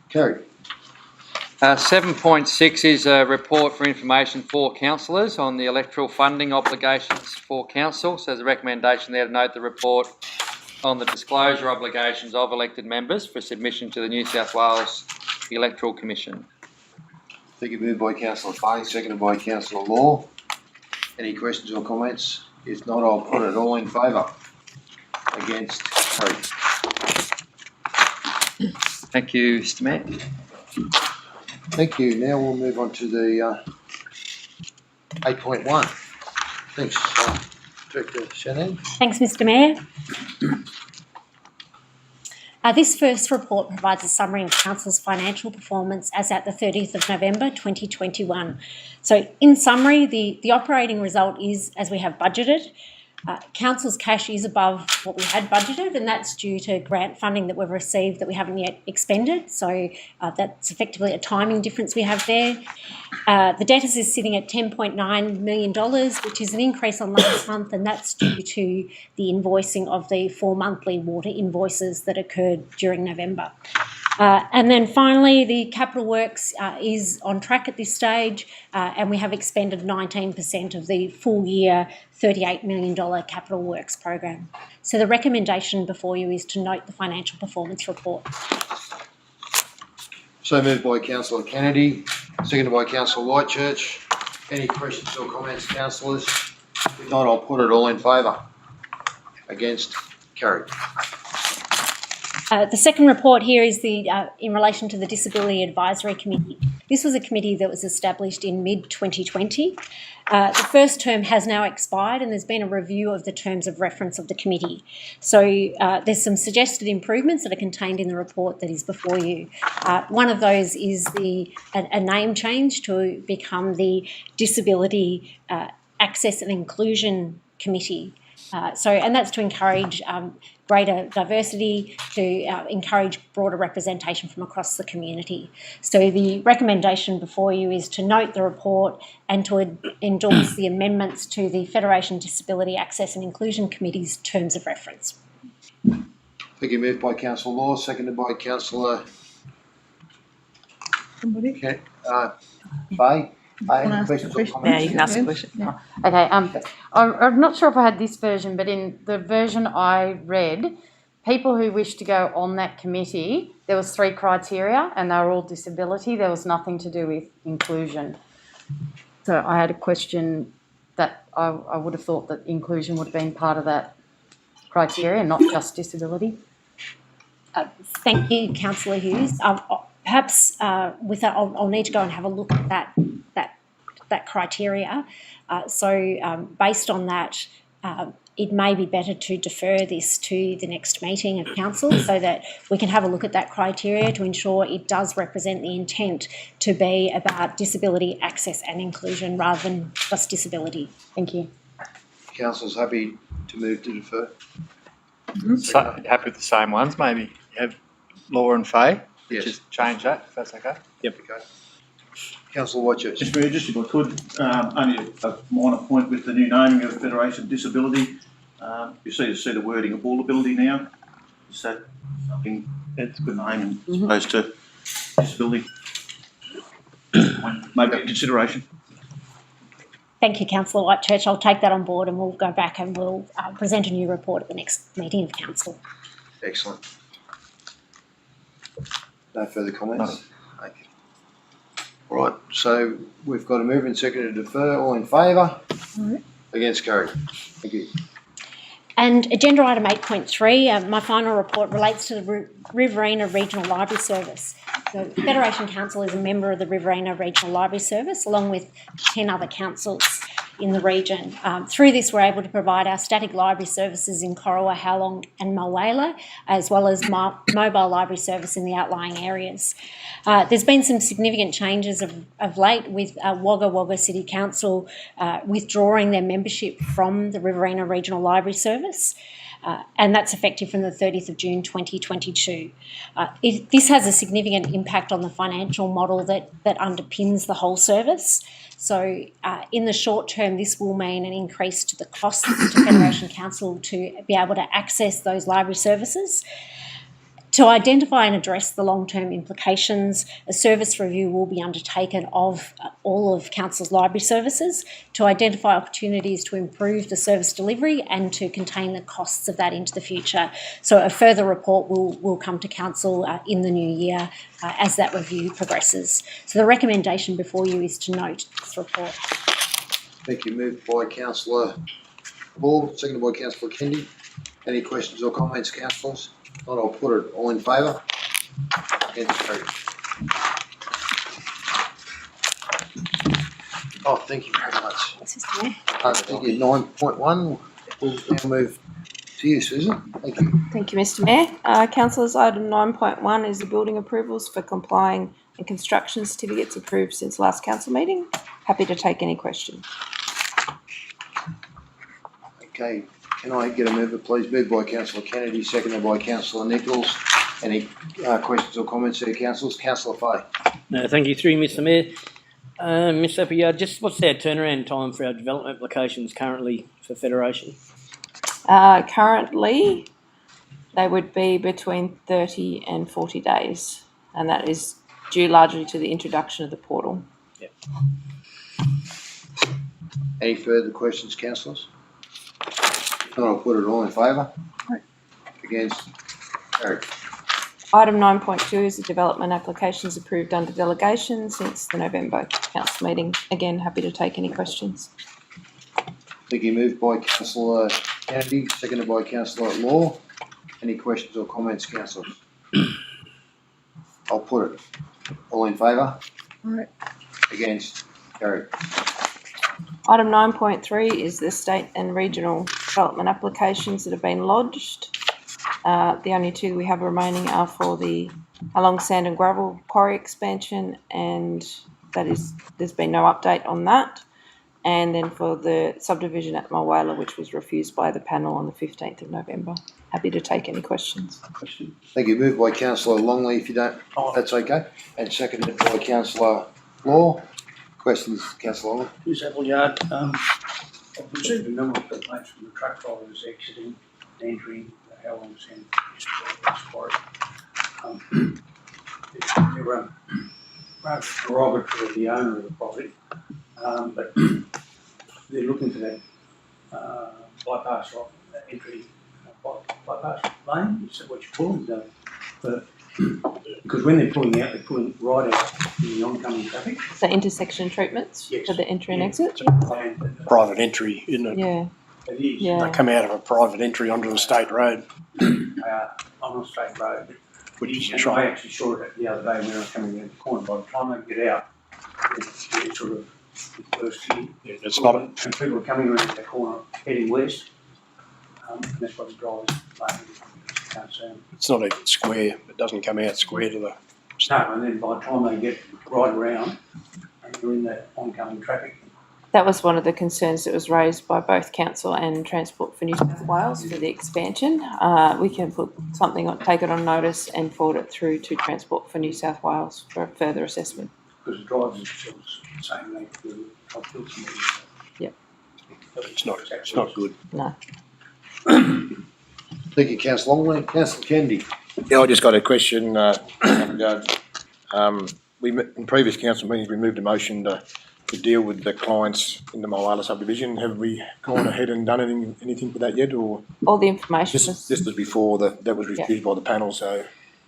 carried. 7.6 is a report for information for councillors on the electoral funding obligations for council. So there's a recommendation there to note the report on the disclosure obligations of elected members for submission to the New South Wales Electoral Commission. Thank you. Moved by Councillor Fahey, seconded by Councillor Law. Any questions or comments? If not, I'll put it all in favour. Against, carried. Thank you, Mr. Mayor. Thank you. Now we'll move on to the 8.1. Thanks, Director Shannon. Thanks, Mr. Mayor. This first report provides a summary of Council's financial performance as at the 30th of November 2021. So in summary, the operating result is as we have budgeted. Council's cash is above what we had budgeted, and that's due to grant funding that we've received that we haven't yet expended. So that's effectively a timing difference we have there. The debtors is sitting at $10.9 million, which is an increase on last month, and that's due to the invoicing of the 4 monthly water invoices that occurred during November. And then finally, the capital works is on track at this stage, and we have expended 19% of the full year $38 million capital works program. So the recommendation before you is to note the financial performance report. So moved by Councillor Kennedy, seconded by Councillor Whitechurch. Any questions or comments, councillors? If not, I'll put it all in favour. Against? Carried. The second report here is in relation to the Disability Advisory Committee. This was a committee that was established in mid-2020. The first term has now expired, and there's been a review of the terms of reference of the committee. So there's some suggested improvements that are contained in the report that is before you. One of those is a name change to become the Disability Access and Inclusion Committee. And that's to encourage greater diversity, to encourage broader representation from across the community. So the recommendation before you is to note the report and to endorse the amendments to the Federation Disability Access and Inclusion Committee's terms of reference. Thank you. Moved by Councillor Law, seconded by Councillor Fay. Any questions or comments? Yeah, you can ask a question. Yeah. Okay, I'm not sure if I had this version, but in the version I read, people who wish to go on that committee, there was 3 criteria and they were all disability. There was nothing to do with inclusion. So I had a question that I would have thought that inclusion would have been part of that criteria, not just disability. Thank you, Councillor Hughes. Perhaps with that, I'll need to go and have a look at that criteria. Based on that, it may be better to defer this to the next meeting of council so that we can have a look at that criteria to ensure it does represent the intent to be about disability access and inclusion rather than just disability. Thank you. Councillor's happy to move to defer. So, happy with the same ones, maybe. You have Law and Fay. Yes. Just change that, if that's okay. Yep. Okay. Councillor Whitechurch. Just if I could, only a minor point with the new naming of Federation Disability. You see the wording of all ability now. Is that something that's a good name as opposed to disability? Maybe a consideration. Thank you, Councillor Whitechurch. I'll take that on board and we'll go back and we'll present a new report at the next meeting of council. Excellent. No further comments? Okay. All right, so we've got a move and second to defer. All in favour? Against? Carried. Thank you. And agenda item 8.3, my final report relates to the Riverina Regional Library Service. The Federation Council is a member of the Riverina Regional Library Service along with 10 other councils in the region. Through this, we're able to provide our static library services in Corowa, Howlong and Mulwala, as well as mobile library service in the outlying areas. There's been some significant changes of late with Wagga Wagga City Council withdrawing their membership from the Riverina Regional Library Service. And that's effective from the 30th of June 2022. This has a significant impact on the financial model that underpins the whole service. So in the short term, this will mean an increase to the cost to Federation Council to be able to access those library services. To identify and address the long-term implications, a service review will be undertaken of all of Council's library services to identify opportunities to improve the service delivery and to contain the costs of that into the future. So a further report will come to Council in the new year as that review progresses. So the recommendation before you is to note this report. Thank you. Moved by Councillor Ball, seconded by Councillor Kennedy. Any questions or comments, councillors? Not, I'll put it all in favour. Against? Carried. Oh, thank you very much. Thank you. 9.1, we'll now move To you, Susan. Thank you. Thank you, Mr Mayor. Councillors, item 9.1 is the building approvals for complying and construction certificates approved since last council meeting. Happy to take any questions. Okay, can I get a mover, please? Moved by Councillor Kennedy, seconded by Councillor Nichols. Any questions or comments there, councillors? Councillor Fay. No, thank you. Through Mr Mayor. Ms Appleyard, just what's our turnaround time for our development applications currently for Federation? Currently, they would be between 30 and 40 days, and that is due largely to the introduction of the portal. Yep. Any further questions, councillors? If not, I'll put it all in favour. Against? Carried. Item 9.2 is the development applications approved under delegation since the November council meeting. Again, happy to take any questions. Thank you. Moved by Councillor Kennedy, seconded by Councillor Law. Any questions or comments, councillors? I'll put it all in favour. Right. Against? Carried. Item 9.3 is the state and regional development applications that have been lodged. The only two we have remaining are for the Along Sand and Gravel Quarry expansion, and there's been no update on that. And then for the subdivision at Mayoral, which was refused by the panel on the 15th of November. Happy to take any questions. Thank you. Moved by Councillor Longley, if you don't, that's okay. And seconded by Councillor Law. Questions, Councillor Longley? Ms Appleyard, I've received a number of complaints from the truck drivers exiting and entering the Howlong Sand Quarry. They're rather derogatory of the owner of the property, but they're looking for that bypass entry, bypass lane, is that what you call it? Because when they're pulling out, they're pulling right out in the oncoming traffic. The intersection treatments for the entry and exit? Private entry, isn't it? Yeah. It is. Yeah. They come out of a private entry onto the state road. On a state road. Which is And I actually saw it the other day when I was coming around the corner. By the time they get out, it's sort of burst in. It's not a, And people are coming around the corner heading west. And that's what the drivers can't see them. it's not even square. It doesn't come out square to the. No, and then by the time they get right around, and they're in the oncoming traffic. That was one of the concerns that was raised by both Council and Transport for New South Wales for the expansion. We can put something on, take it on notice and forward it through to Transport for New South Wales for further assessment. Because the drivers themselves saying they do. I've built some. Yep. It's not good. No. Thank you, Councillor Longley. Councillor Kennedy. Yeah, I just got a question. In previous council meetings, we moved a motion to deal with the clients in the Mayoral subdivision. Have we gone ahead and done anything with that yet, or All the information this was before that was refused by the panel? So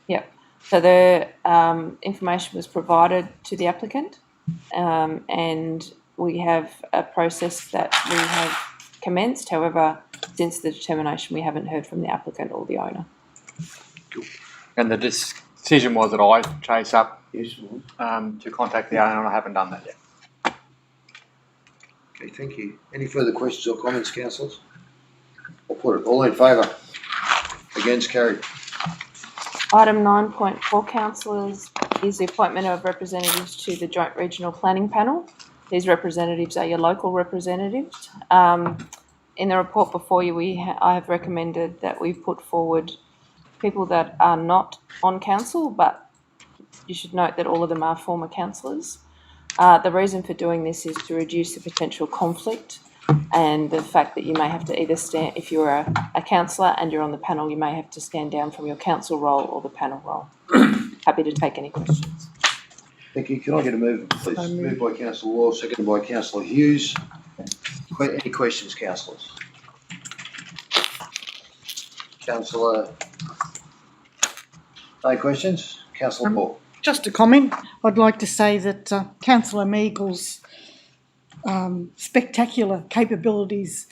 Yep. So the information was provided to the applicant, and we have a process that we have commenced. However, since the determination, we haven't heard from the applicant or the owner. And the decision was that I chase up Yes, to contact the owner, and I haven't done that yet. Okay, thank you. Any further questions or comments, councillors? I'll put it all in favour. Against? Carried. Item 9.4, councillors, is the appointment of representatives to the Joint Regional Planning Panel. These representatives are your local representatives. In the report before you, I have recommended that we put forward people that are not on council, but you should note that all of them are former councillors. The reason for doing this is to reduce the potential conflict and the fact that you may have to either stand, if you're a councillor and you're on the panel, you may have to stand down from your council role or the panel role. Happy to take any questions. Thank you. Can I get a move, please? Moved by Councillor Law, seconded by Councillor Hughes. Any questions, councillors? Councillor, no questions? Councillor Burke. Just a comment. I'd like to say that Councillor Meagle's spectacular capabilities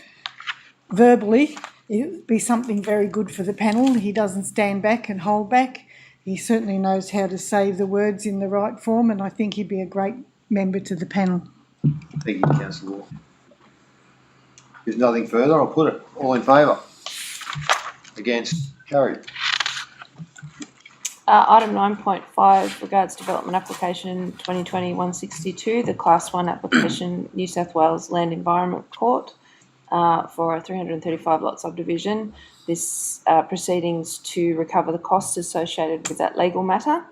verbally, it would be something very good for the panel. He doesn't stand back and hold back. He certainly knows how to say the words in the right form, and I think he'd be a great member to the panel. Thank you, Councillor Law. If there's nothing further, I'll put it all in favour. Against? Carried. Item 9.5 regards development application 2020-162, the Class 1 application, New South Wales Land Environment Court for a 335 lot subdivision. This proceedings to recover the costs associated with that legal matter.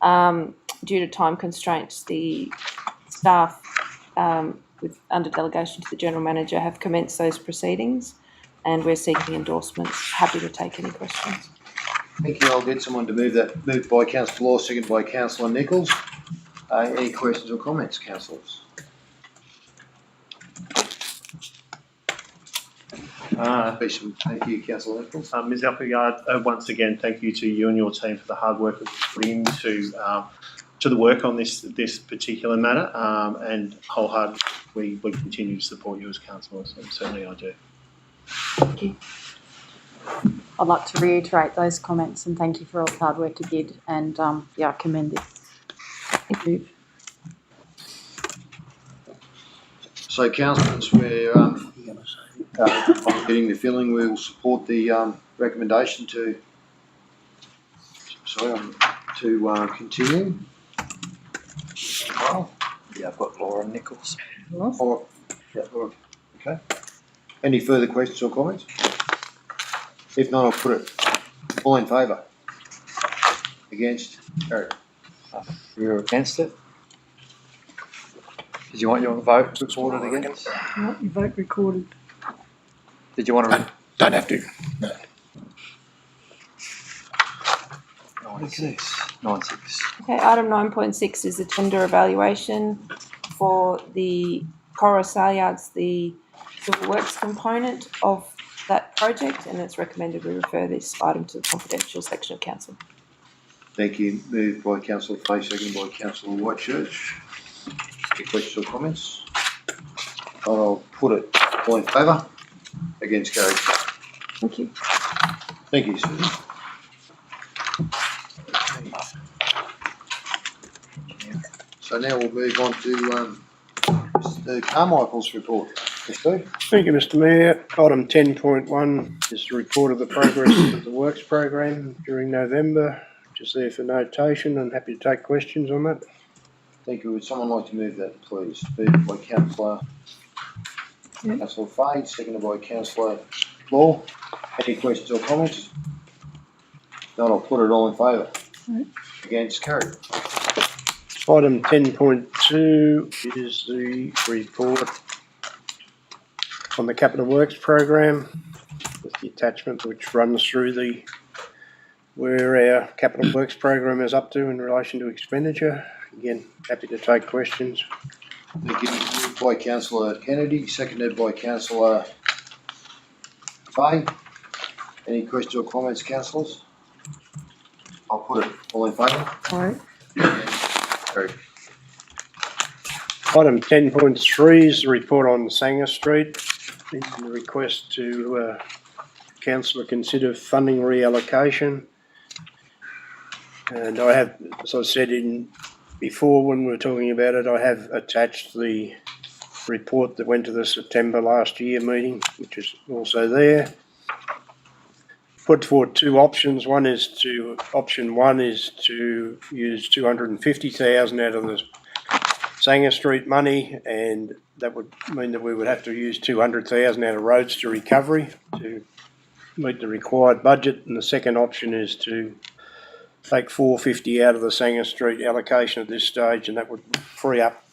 Due to time constraints, the staff under delegation to the General Manager have commenced those proceedings, and we're seeking endorsements. Happy to take any questions. Thank you. I'll get someone to move that. Moved by Councillor Law, seconded by Councillor Nichols. Any questions or comments, councillors? Thank you, Councillor Nichols. Ms Appleyard, once again, thank you to you and your team for the hard work that you put into to the work on this particular matter, and wholeheartedly we continue to support you as councillors, and certainly I do. Thank you. I'd like to reiterate those comments and thank you for all the hard work you did, and I commend it. Thank you. So, councillors, we're getting the feeling we will support the recommendation to continue. Yeah, I've got Laura and Nichols. Oh, yeah, Laura. Okay. Any further questions or comments? If not, I'll put it. All in favour? Against? Carried. You're against it? Did you want your vote recorded against? You want your vote recorded? Did you want to? Don't have to. No. 9-6. Okay, item 9.6 is the tender evaluation for the Cora Saleyards, the civil works component of that project, and it's recommended we refer this item to the confidential section of council. Thank you. Moved by Councillor Fay, seconded by Councillor Whitechurch. Any questions or comments? I'll put it. All in favour? Against? Carried. Thank you. Thank you, Susan. So now we'll move on to Mr Carmichael's report. Mr. Thank you, Mr Mayor. Item 10.1 is the report of the progress of the works program during November, which is there for notation. I'm happy to take questions on that. Thank you. Would someone like to move that, please? Moved by Councillor Fay, seconded by Councillor Law. Any questions or comments? No, I'll put it all in favour. Right. Against? Carried. Item 10.2 is the report on the Capital Works program with the attachment which runs through where our Capital Works program is up to in relation to expenditure. Again, happy to take questions. Thank you. Moved by Councillor Kennedy, seconded by Councillor Fay. Any questions or comments, councillors? I'll put it. All in favour? Aye. Carried. Item 10.3 is the report on Sanger Street. The request to councillor consider funding reallocation. And I have, as I said before when we were talking about it, I have attached the report that went to the September last year meeting, which is also there. Put forward two options. Option one is to use 250,000 out of the Sanger Street money, and that would mean that we would have to use 200,000 out of roads to recovery to meet the required budget. And the second option is to take 450 out of the Sanger Street allocation at this stage, and that would free up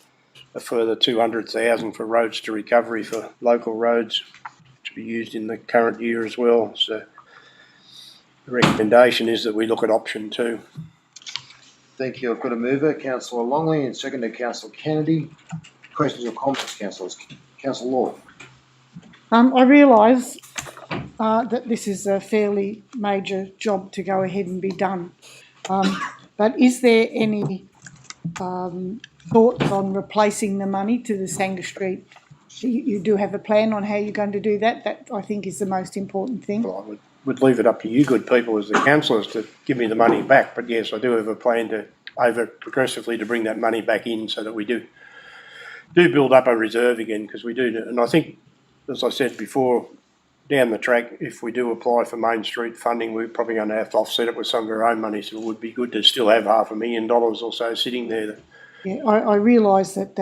a further 200,000 for roads to recovery for local roads to be used in the current year as well. So the recommendation is that we look at option two. Thank you. I've got a mover, Councillor Longley, and seconded Councillor Kennedy. Questions or comments, councillors? Councillor Law. I realise that this is a fairly major job to go ahead and be done. But is there any thoughts on replacing the money to the Sanger Street? You do have a plan on how you're going to do that? That, I think, is the most important thing. Well, I would leave it up to you good people as the councillors to give me the money back. But yes, I do have a plan to progressively to bring that money back in so that we do build up a reserve again, because we do. And I think, as I said before, down the track, if we do apply for Main Street funding, we're probably going to have to offset it with some of our own money, so it would be good to still have $500,000 or so sitting there. Yeah, I realise that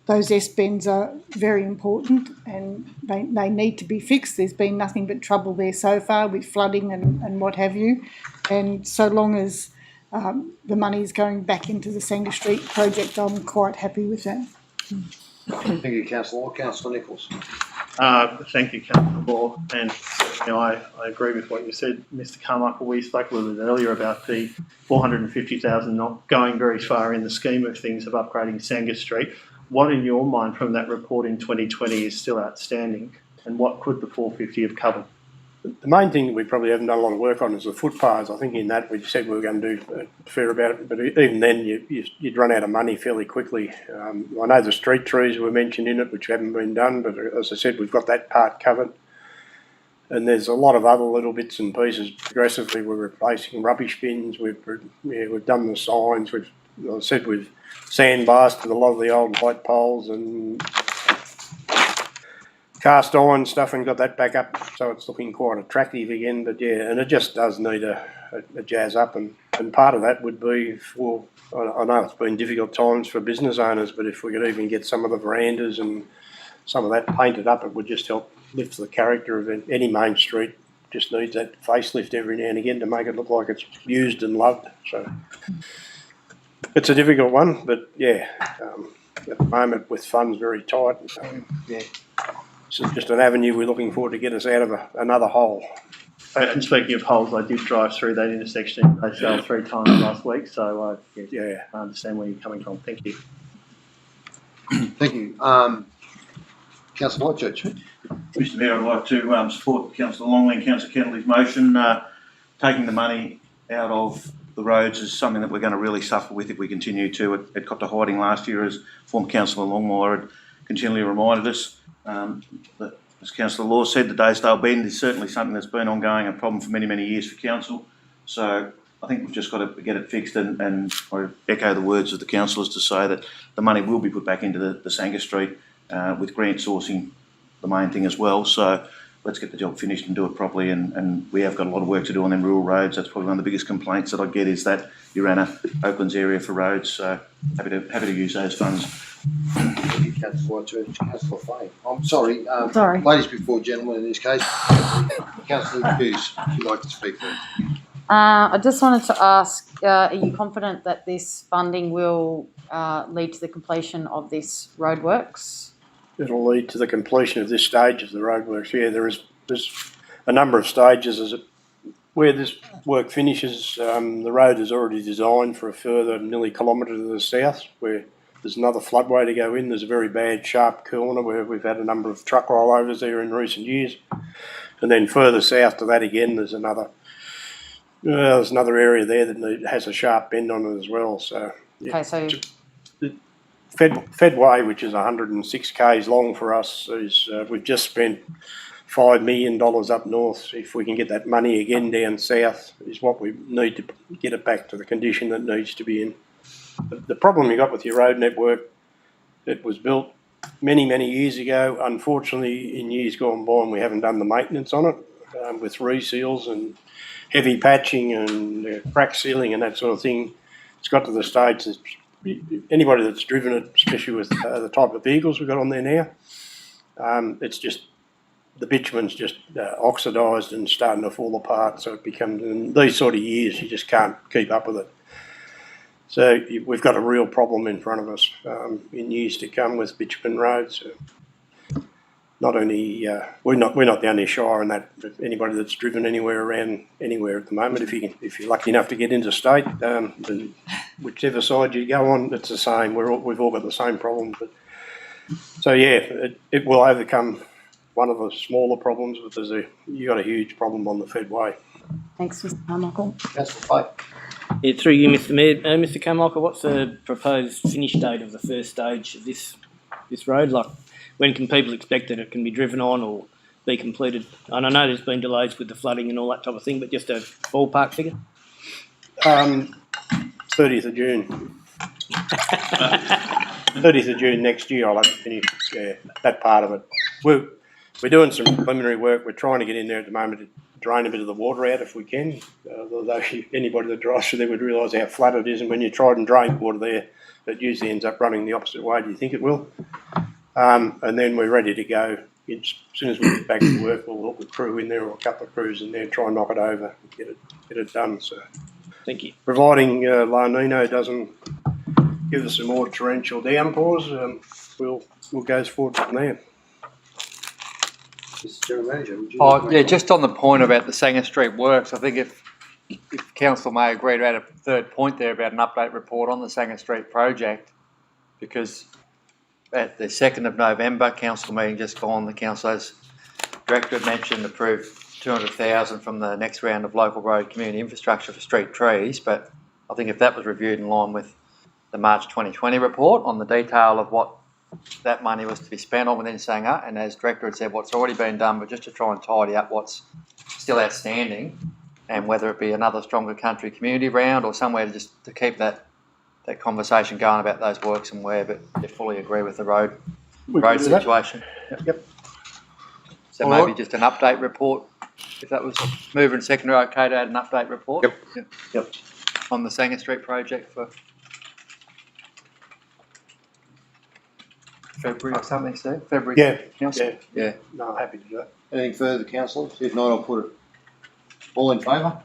those S-bends are very important and they need to be fixed. There's been nothing but trouble there so far with flooding and what have you. And so long as the money is going back into the Sanger Street project, I'm quite happy with that. Thank you, Councillor. Councillor Nichols. Thank you, Councillor Moore. And I agree with what you said, Mr. Carmichael. We spoke a little bit earlier about the $450,000 not going very far in the scheme of things of upgrading Sanger Street. What, in your mind, from that report in 2020 is still outstanding, and what could the 450 have covered? The main thing that we probably haven't done a lot of work on is the footpaths. I think in that we said we were going to do a fair about, but even then you'd run out of money fairly quickly. I know the street trees were mentioned in it, which haven't been done, but as I said, we've got that part covered. And there's a lot of other little bits and pieces. Progressively, we're replacing rubbish bins. We've done the signs. We've sandblasted a lot of the old light poles and cast iron stuff and got that back up, so it's looking quite attractive again. But yeah, and it just does need a jazz up, and part of that would be for, I know it's been difficult times for business owners, but if we could even get some of the verandas and some of that painted up, it would just help lift the character of any main street. Just needs that facelift every now and again to make it look like it's used and loved. So it's a difficult one, but yeah, at the moment with funds very tight, yeah, it's just an avenue we're looking for to get us out of another hole. And speaking of holes, I did drive through that intersection myself 3 times last week, so I understand where you're coming from. Thank you. Thank you. Councillor Whitchurch. Mr Mayor, I'd like to support Councillor Longley and Councillor Kennelly's motion. Taking the money out of the roads is something that we're going to really suffer with if we continue to. It got to hiding last year, as former Councillor Longmire had continually reminded us. That, as Councillor Law said, the Daysdale Bend is certainly something that's been ongoing, a problem for many, many years for Council. So I think we've just got to get it fixed, and I echo the words of the councillors to say that the money will be put back into the Sanger Street with grant sourcing the main thing as well. So let's get the job finished and do it properly, and we have got a lot of work to do on them rural roads. That's probably one of the biggest complaints that I get, is that Riverina Oaklands area for roads. So happy to use those funds. Thank you, Councillor Whitchurch. Councillor Fay. I'm sorry. Sorry. Ladies before gentlemen in this case. Councillor Hughes, would you like to speak first? I just wanted to ask, are you confident that this funding will lead to the completion of this roadworks? It'll lead to the completion of this stage of the roadworks. Yeah, there's a number of stages. Where this work finishes, the road is already designed for a further nearly kilometre to the south, where there's another floodway to go in. There's a very bad sharp corner where we've had a number of truck rollovers there in recent years. And then further south to that again, there's another area there that has a sharp bend on it as well. So yeah. Okay, so Fedway, which is 106 k's long for us, is we've just spent $5 million up north. If we can get that money again down south, is what we need to get it back to the condition that needs to be in. The problem you got with your road network, it was built many, many years ago. Unfortunately, in years gone by, we haven't done the maintenance on it with reseals and heavy patching and crack sealing and that sort of thing. It's got to the stage that anybody that's driven it, especially with the type of vehicles we've got on there now, it's just, the bitumen's just oxidised and starting to fall apart. So it becomes, in these sort of years, you just can't keep up with it. So we've got a real problem in front of us in years to come with bitumen roads. Not only we're not the only shire in that. Anybody that's driven anywhere around anywhere at the moment, if you're lucky enough to get interstate, then whichever side you go on, it's the same. We've all got the same problem. But so yeah, it will overcome one of the smaller problems, but you got a huge problem on the Fedway. thanks, Mr. Carmichael. Councillor Fay. Yeah, through you, Mr Mayor. Mr Carmichael, what's the proposed finish date of the first stage of this road? Like, when can people expect that it can be driven on or be completed? And I know there's been delays with the flooding and all that type of thing, but just a ballpark figure? 30th of June. 30th of June next year, I'll have to finish that part of it. we're doing some preliminary work. We're trying to get in there at the moment to drain a bit of the water out if we can. Although anybody that drives through there would realise how flat it is, and when you try and drain water there, it usually ends up running the opposite way to you think it will. And then we're ready to go. As soon as we get back to work, we'll hook a crew in there or a couple of crews in there, try and knock it over, and get it done. So, Thank you. providing La Nina doesn't give us some more torrential downpours, we'll go forward from there. Mr. General Manager, would you? Oh, yeah, just on the point about the Sanger Street works, I think if council may agree to add a third point there about an update report on the Sanger Street project, because at the 2nd of November council meeting just gone, the council's director had mentioned approved 200,000 from the next round of local road community infrastructure for street trees, but I think if that was reviewed in line with the March 2020 report on the detail of what that money was to be spent on within Sanger, and as director had said, what's already been done, but just to try and tidy up what's still outstanding, and whether it be another Stronger Country community round or somewhere to keep that conversation going about those works and where, but you fully agree with the road situation. Yep. So All maybe right. just an update report, if that was mover and seconder okay to add an update report? Yep. On the Sanger Street project for February or something, Steve? February? Yeah, Council? Yeah. No, happy to do that. Anything further, councillors? If not, I'll put it. All in favour?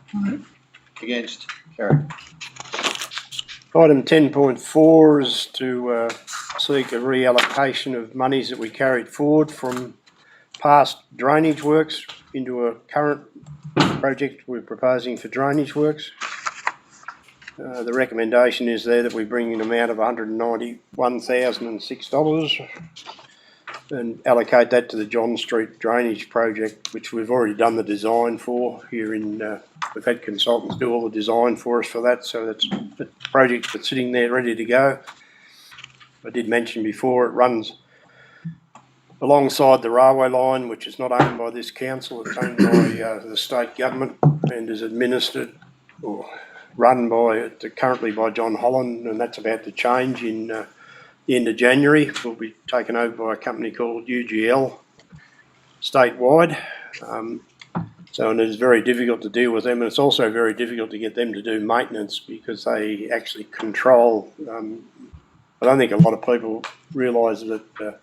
Against? Carried. Item 10.4 is to seek a reallocation of monies that we carried forward from past drainage works into a current project we're proposing for drainage works. The recommendation is there that we bring an amount of $191,006 and allocate that to the John Street drainage project, which we've already done the design for here in, we've had consultants do all the design for us for that, so that's the project that's sitting there ready to go. I did mention before, it runs alongside the railway line, which is not owned by this council, it's owned by the state government and is administered or run currently by John Holland, and that's about to change in the end of January. It will be taken over by a company called UGL statewide. So, and it is very difficult to deal with them, and it's also very difficult to get them to do maintenance because they actually control. I don't think a lot of people realise that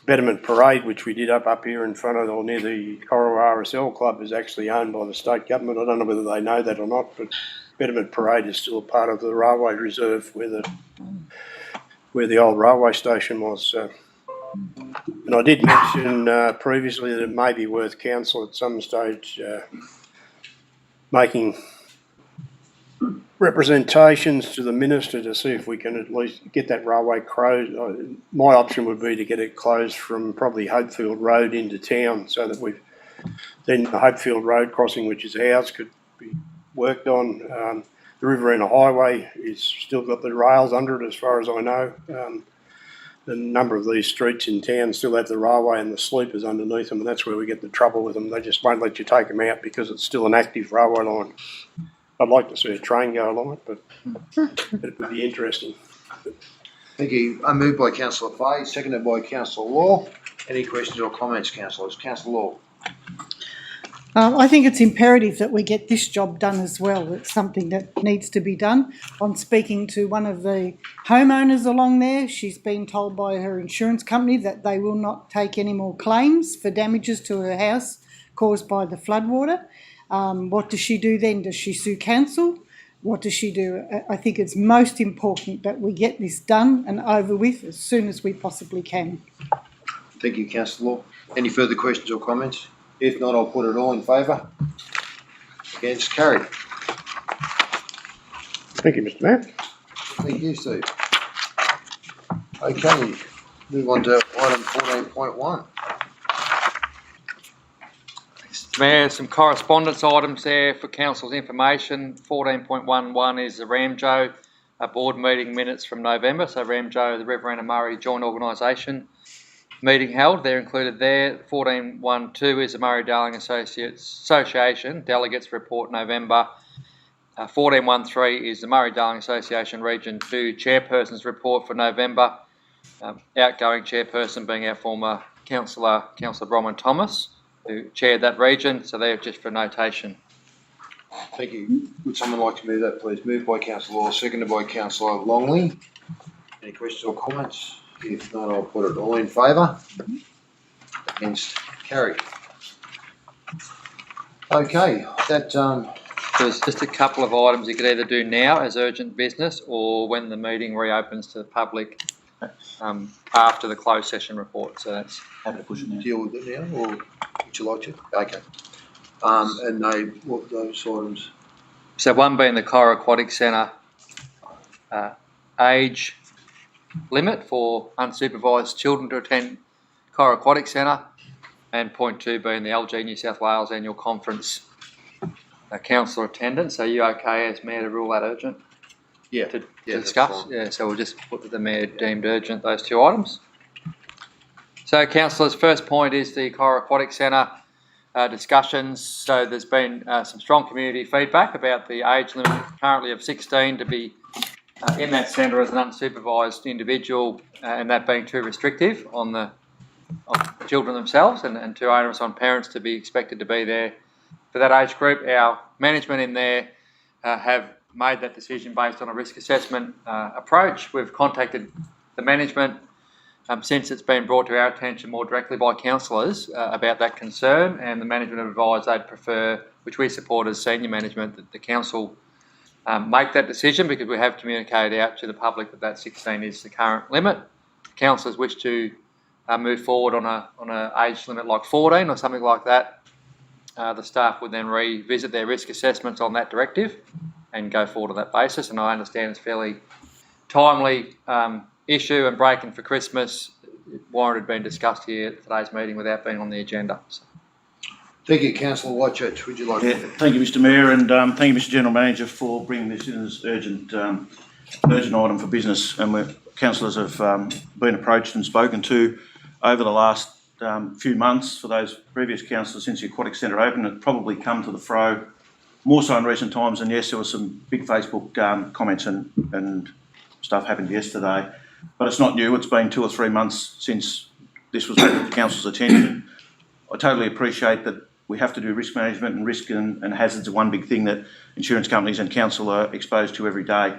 Betterment Parade, which we did up here in front of or near the Coral RSL Club, is actually owned by the state government. I don't know whether they know that or not, but Betterment Parade is still a part of the railway reserve where the old railway station was. And I did mention previously that it may be worth council at some stage making representations to the minister to see if we can at least get that railway closed. My option would be to get it closed from probably Hopefield Road into town, so that then the Hopefield Road crossing, which is ours, could be worked on. The Riverina Highway is still got the rails under it, as far as I know. A number of these streets in town still have the railway and the sleepers underneath them, and that's where we get the trouble with them. They just won't let you take them out because it's still an active railway line. I'd like to see a train go along it, but it would be interesting. Thank you. I moved by Councillor Fahey, seconded by Councillor Law. Any questions or comments, councillors? Councillor Law. I think it's imperative that we get this job done as well. It's something that needs to be done. On speaking to one of the homeowners along there, she's been told by her insurance company that they will not take any more claims for damages to her house caused by the floodwater. What does she do then? Does she sue council? What does she do? I think it's most important that we get this done and over with as soon as we possibly can. Thank you, Councillor Law. Any further questions or comments? If not, I'll put it all in favour. Against? Carried. Thank you, Mr. Mayor. Thank you, Steve. Okay, move on to item 14.1. Mayor, some correspondence items there for council's information. 14.11 is the Ramjo board meeting minutes from November. So Ramjo, the Riverina Murray Joint Organisation meeting held. They're included there. 14.12 is the Murray-Darling Association Delegates Report November. 14.13 is the Murray-Darling Association Region 2 Chairperson's Report for November. Outgoing chairperson being our former Councillor Bronwyn Thomas, who chaired that region, so they're just for notation. Thank you. Would someone like to move that, please? Moved by Councillor Law, seconded by Councillor Longley. Any questions or comments? If not, I'll put it all in favour. Against, carried. Okay, that, There's just a couple of items you could either do now as urgent business or when the meeting reopens to the public after the closed session report. So that's Happy to push it now. deal with it now, or would you like to? Okay. And they, what those items? so one being the Cora Aquatic Centre age limit for unsupervised children to attend Cora Aquatic Centre, and point 2 being the LG New South Wales annual conference councillor attendance. Are you okay as Mayor to rule that urgent? Yeah. To that's discuss? fine. Yeah, so we'll just put that the Mayor deemed urgent those 2 items. So councillors, first point is the Cora Aquatic Centre discussions. So there's been some strong community feedback about the age limit currently of 16 to be in that centre as an unsupervised individual, and that being too restrictive on the children themselves and too onerous on parents to be expected to be there for that age group. Our management in there have made that decision based on a risk assessment approach. We've contacted the management since it's been brought to our attention more directly by councillors about that concern, and the management have advised they'd prefer, which we support as senior management, that the council make that decision, because we have communicated out to the public that 16 is the current limit. Councillors wish to move forward on a age limit like 14 or something like that. The staff would then revisit their risk assessments on that directive and go forward on that basis. And I understand it's a fairly timely issue, and breaking for Christmas warranted being discussed here at today's meeting without being on the agenda. So. Thank you, Councillor Whitechurch. Would you like to? Thank you, Mr Mayor, and thank you, Mr General Manager, for bringing this in as urgent item for business. And councillors have been approached and spoken to over the last few months. For those previous councillors, since the Aquatic Centre opened, it's probably come to the fro more so in recent times. And yes, there were some big Facebook comments and stuff happened yesterday, but it's not new. It's been 2 or 3 months since this was brought to the council's attention. I totally appreciate that we have to do risk management, and risk and hazards are one big thing that insurance companies and council are exposed to every day.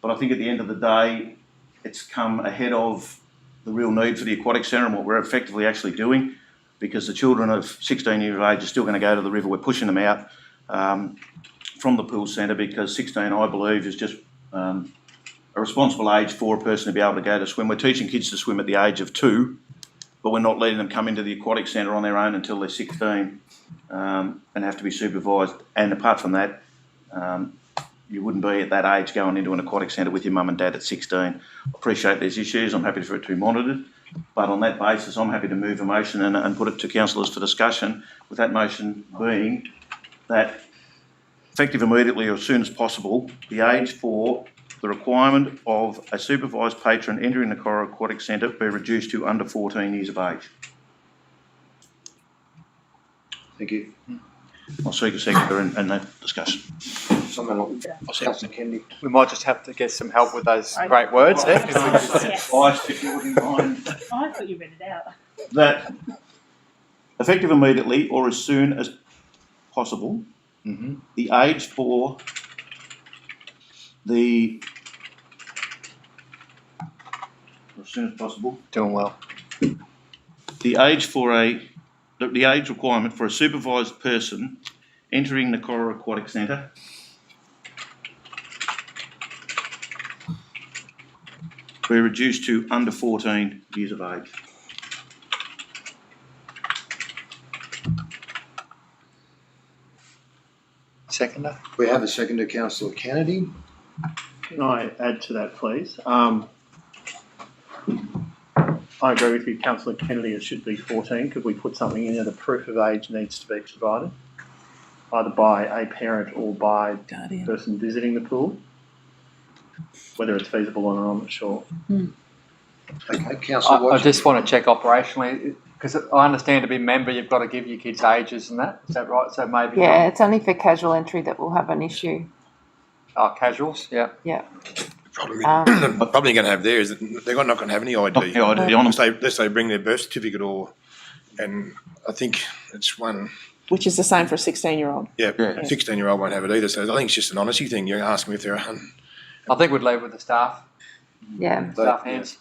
But I think at the end of the day, it's come ahead of the real need for the Aquatic Centre and what we're effectively actually doing, because the children of 16 years of age are still going to go to the river. We're pushing them out from the pool centre, because 16, I believe, is just a responsible age for a person to be able to go to swim. We're teaching kids to swim at the age of 2, but we're not letting them come into the Aquatic Centre on their own until they're 16 and have to be supervised. And apart from that, you wouldn't be at that age going into an aquatic centre with your mum and dad at 16. I appreciate there's issues. I'm happy for it to be monitored. But on that basis, I'm happy to move a motion and put it to councillors for discussion, with that motion being that effective immediately or as soon as possible, the age for the requirement of a supervised patron entering the Cora Aquatic Centre be reduced to under 14 years of age. Thank you. I'll seek a seconder in that discussion. Someone like Councillor Kennedy. We might just have to get some help with those great words there. Advice, if you wouldn't mind. I thought you read it out. That effective immediately or as soon as possible, the age for as soon as possible. Doing well. The age the age requirement for a supervised person entering the Cora Aquatic Centre be reduced to under 14 years of age. Seconder? We have a seconder, Councillor Kennedy. Can I add to that, please? I agree with you, Councillor Kennedy, it should be 14. Could we put something in there? The proof of age needs to be provided, either by a parent or by the person visiting the pool. Whether it's feasible or not, I'm not sure. Okay, Councillor I just want to check operationally, because I understand to be a member you've got to give your kids ages and that. Is that right? So maybe... Yeah, it's only for casual entry that we'll have an issue. Oh, casuals, yeah. Yeah. The problem you're going to have there is that they're not going to have any ID. ID on them. Unless they bring their birth certificate or and I think it's one, Which is the same for a 16-year-old. yeah, 16-year-old won't have it either, so I think it's just an honesty thing. You ask them if they're I think we'd leave with the staff, Yeah. staff hands.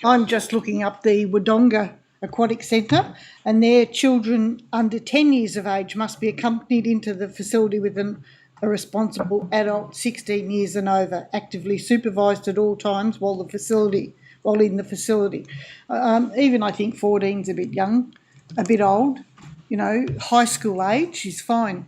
I'm just looking up the Wodonga Aquatic Centre, and their children under 10 years of age must be accompanied into the facility with a responsible adult 16 years and over, actively supervised at all times while in the facility. Even I think 14's a bit young, a bit old. You know, high school age is fine.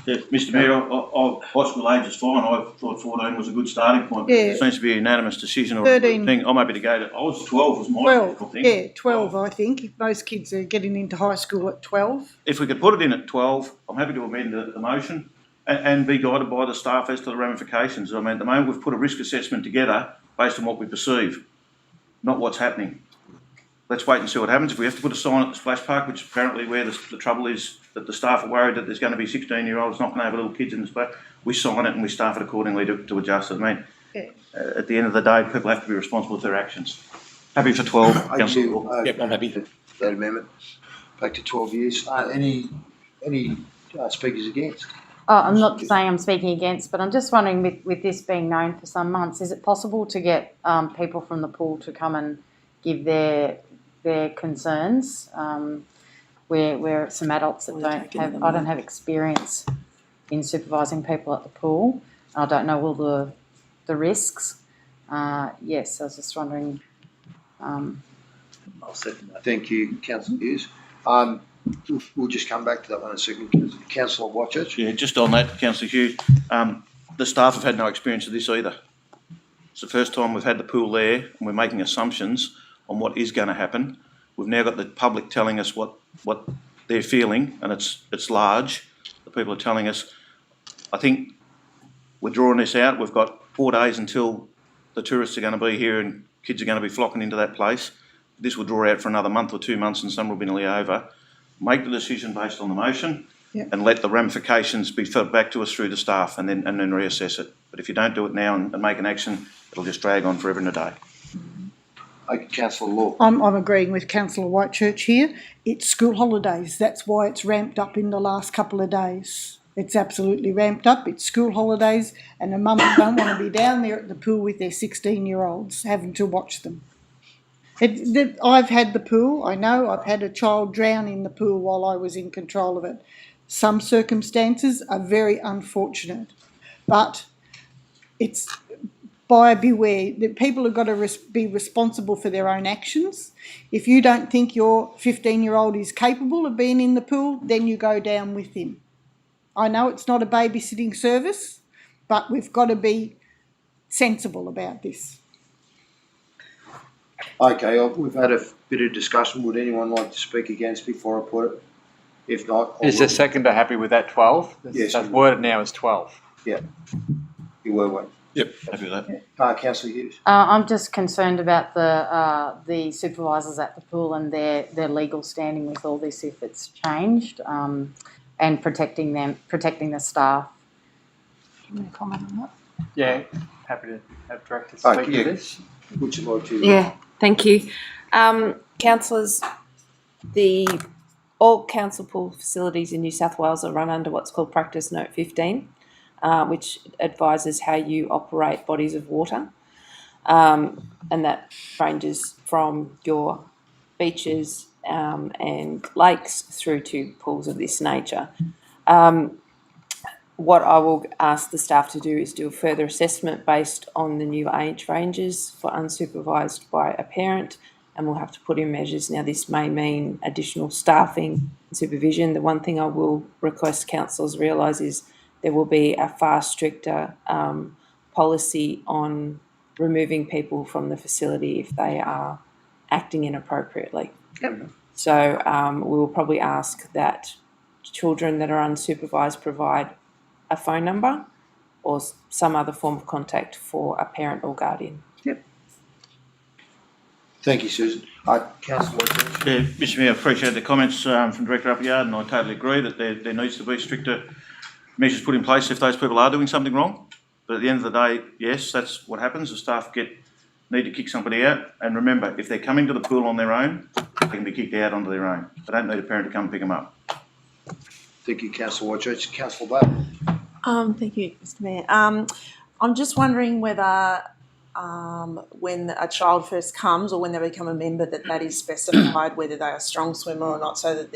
Yeah, Mr Mayor, high school age is fine. I thought 14 was a good starting point. Yeah. It seems to be a unanimous decision or 13. thing. I'm happy to go to, I was 12 was my 12, thing. yeah, 12 I think. Most kids are getting into high school at 12. If we could put it in at 12, I'm happy to amend the motion and be guided by the staff as to the ramifications. I mean, at the moment we've put a risk assessment together based on what we perceive, not what's happening. Let's wait and see what happens. If we have to put a sign at the splash park, which apparently where the trouble is that the staff are worried that there's going to be 16-year-olds not going to have little kids in the splash, we sign it and we staff it accordingly to adjust it. I mean, at the end of the day, people have to be responsible for their actions. Happy for 12, Councillor. Yep, I'm happy. That amendment, back to 12 years. Any speakers against? I'm not saying I'm speaking against, but I'm just wondering, with this being known for some months, is it possible to get people from the pool to come and give their concerns? We're some adults that I don't have experience in supervising people at the pool. I don't know all the risks. Yes, I was just wondering. I'll second that. Thank you, Councillor Hughes. We'll just come back to that one in a second. Councillor Watchurch. Yeah, just on that, Councillor Hughes, the staff have had no experience of this either. It's the first time we've had the pool there and we're making assumptions on what is going to happen. We've now got the public telling us what they're feeling, and it's large. The people are telling us. I think we're drawing this out. We've got 4 days until the tourists are going to be here and kids are going to be flocking into that place. This will draw out for another month or 2 months and some will be nearly over. Make the decision based on the motion and let the ramifications be fed back to us through the staff and then reassess it. But if you don't do it now and make an action, it'll just drag on forever and a day. Okay, Councillor Law. I'm agreeing with Councillor Whitechurch here. It's school holidays. That's why it's ramped up in the last couple of days. It's absolutely ramped up. It's school holidays and the mums don't want to be down there at the pool with their 16-year-olds having to watch them. I've had the pool. I know I've had a child drown in the pool while I was in control of it. Some circumstances are very unfortunate, but it's buyer beware. That people have got to be responsible for their own actions. If you don't think your 15-year-old is capable of being in the pool, then you go down with him. I know it's not a babysitting service, but we've got to be sensible about this. Okay, we've had a bit of discussion. Would anyone like to speak against before I put it? If not, Is the seconder happy with that 12? Yes. That's worded now as 12. Yeah, you were one. Yep. Happy with that. Councillor Hughes. I'm just concerned about the supervisors at the pool and their legal standing with all this if it's changed, and protecting the staff. Do you want to comment on that? Yeah, happy to have directors speak to this. Would you like to? Yeah, thank you. Councillors, all council pool facilities in New South Wales are run under what's called Practice Note 15, which advises how you operate bodies of water. And that ranges from your beaches and lakes through to pools of this nature. What I will ask the staff to do is do a further assessment based on the new age ranges for unsupervised by a parent, and we'll have to put in measures. Now, this may mean additional staffing and supervision. The one thing I will request councillors realise is there will be a far stricter policy on removing people from the facility if they are acting inappropriately. Yep. So we will probably ask that children that are unsupervised provide a phone number or some other form of contact for a parent or guardian. Yep. Thank you, Susan. Councillor Watchurch. Yeah, Mr Mayor, I appreciate the comments from Director Appleyard, and I totally agree that there needs to be stricter measures put in place if those people are doing something wrong. But at the end of the day, yes, that's what happens. The staff get need to kick somebody out. And remember, if they're coming to the pool on their own, they can be kicked out onto their own. They don't need a parent to come pick them up. Thank you, Councillor Whitchurch. Councillor Burke. Thank you, Mr Mayor. I'm just wondering whether when a child first comes or when they become a member that is specified whether they are a strong swimmer or not, so that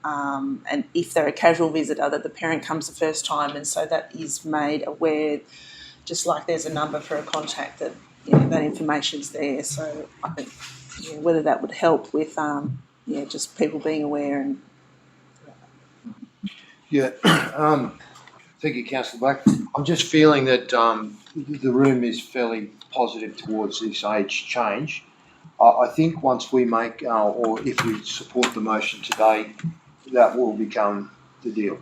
and if they're a casual visitor, that the parent comes the first time, and so that is made aware, just like there's a number for a contact, that that information's there. So I think whether that would help with just people being aware. And Thank you, Councillor Black. I'm just feeling that the room is fairly positive towards this age change. I think once we make, or if we support the motion today, that will become the deal.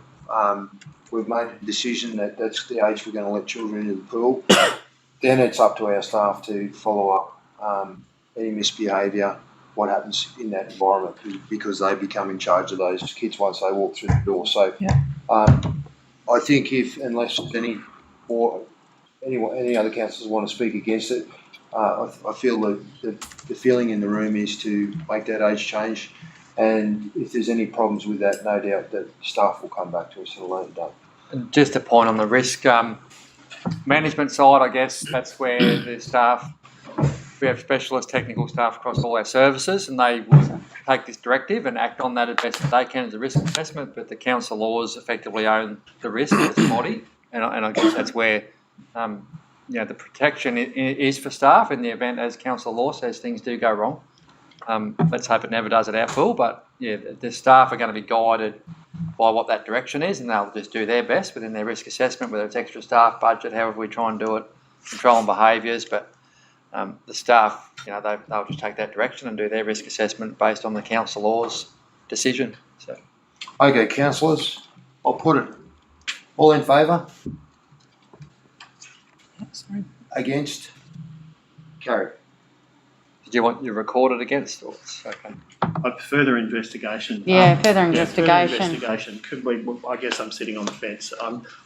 We've made a decision that that's the age we're going to let children into the pool. Then it's up to our staff to follow up any misbehaviour, what happens in that environment, because they become in charge of those kids once they walk through the door. So I think unless there's any other councillors want to speak against it, I feel that the feeling in the room is to make that age change, and if there's any problems with that, no doubt that staff will come back to us at a later date. And just a point on the risk management side, I guess that's where the staff, we have specialist technical staff across all our services, and they will take this directive and act on that as best as they can as a risk assessment, but the council laws effectively own the risk as a body, and I guess that's where the protection is for staff in the event, as council law says, things do go wrong. Let's hope it never does at our pool, but the staff are going to be guided by what that direction is, and they'll just do their best within their risk assessment, whether it's extra staff, budget, however we try and do it, controlling behaviours, but the staff, they'll just take that direction and do their risk assessment based on the council law's decision. So, okay, councillors, I'll put it. All in favour? Against? Carried. did you want you recorded against? Or okay. Further investigation. Further investigation. Could we? I guess I'm sitting on the fence.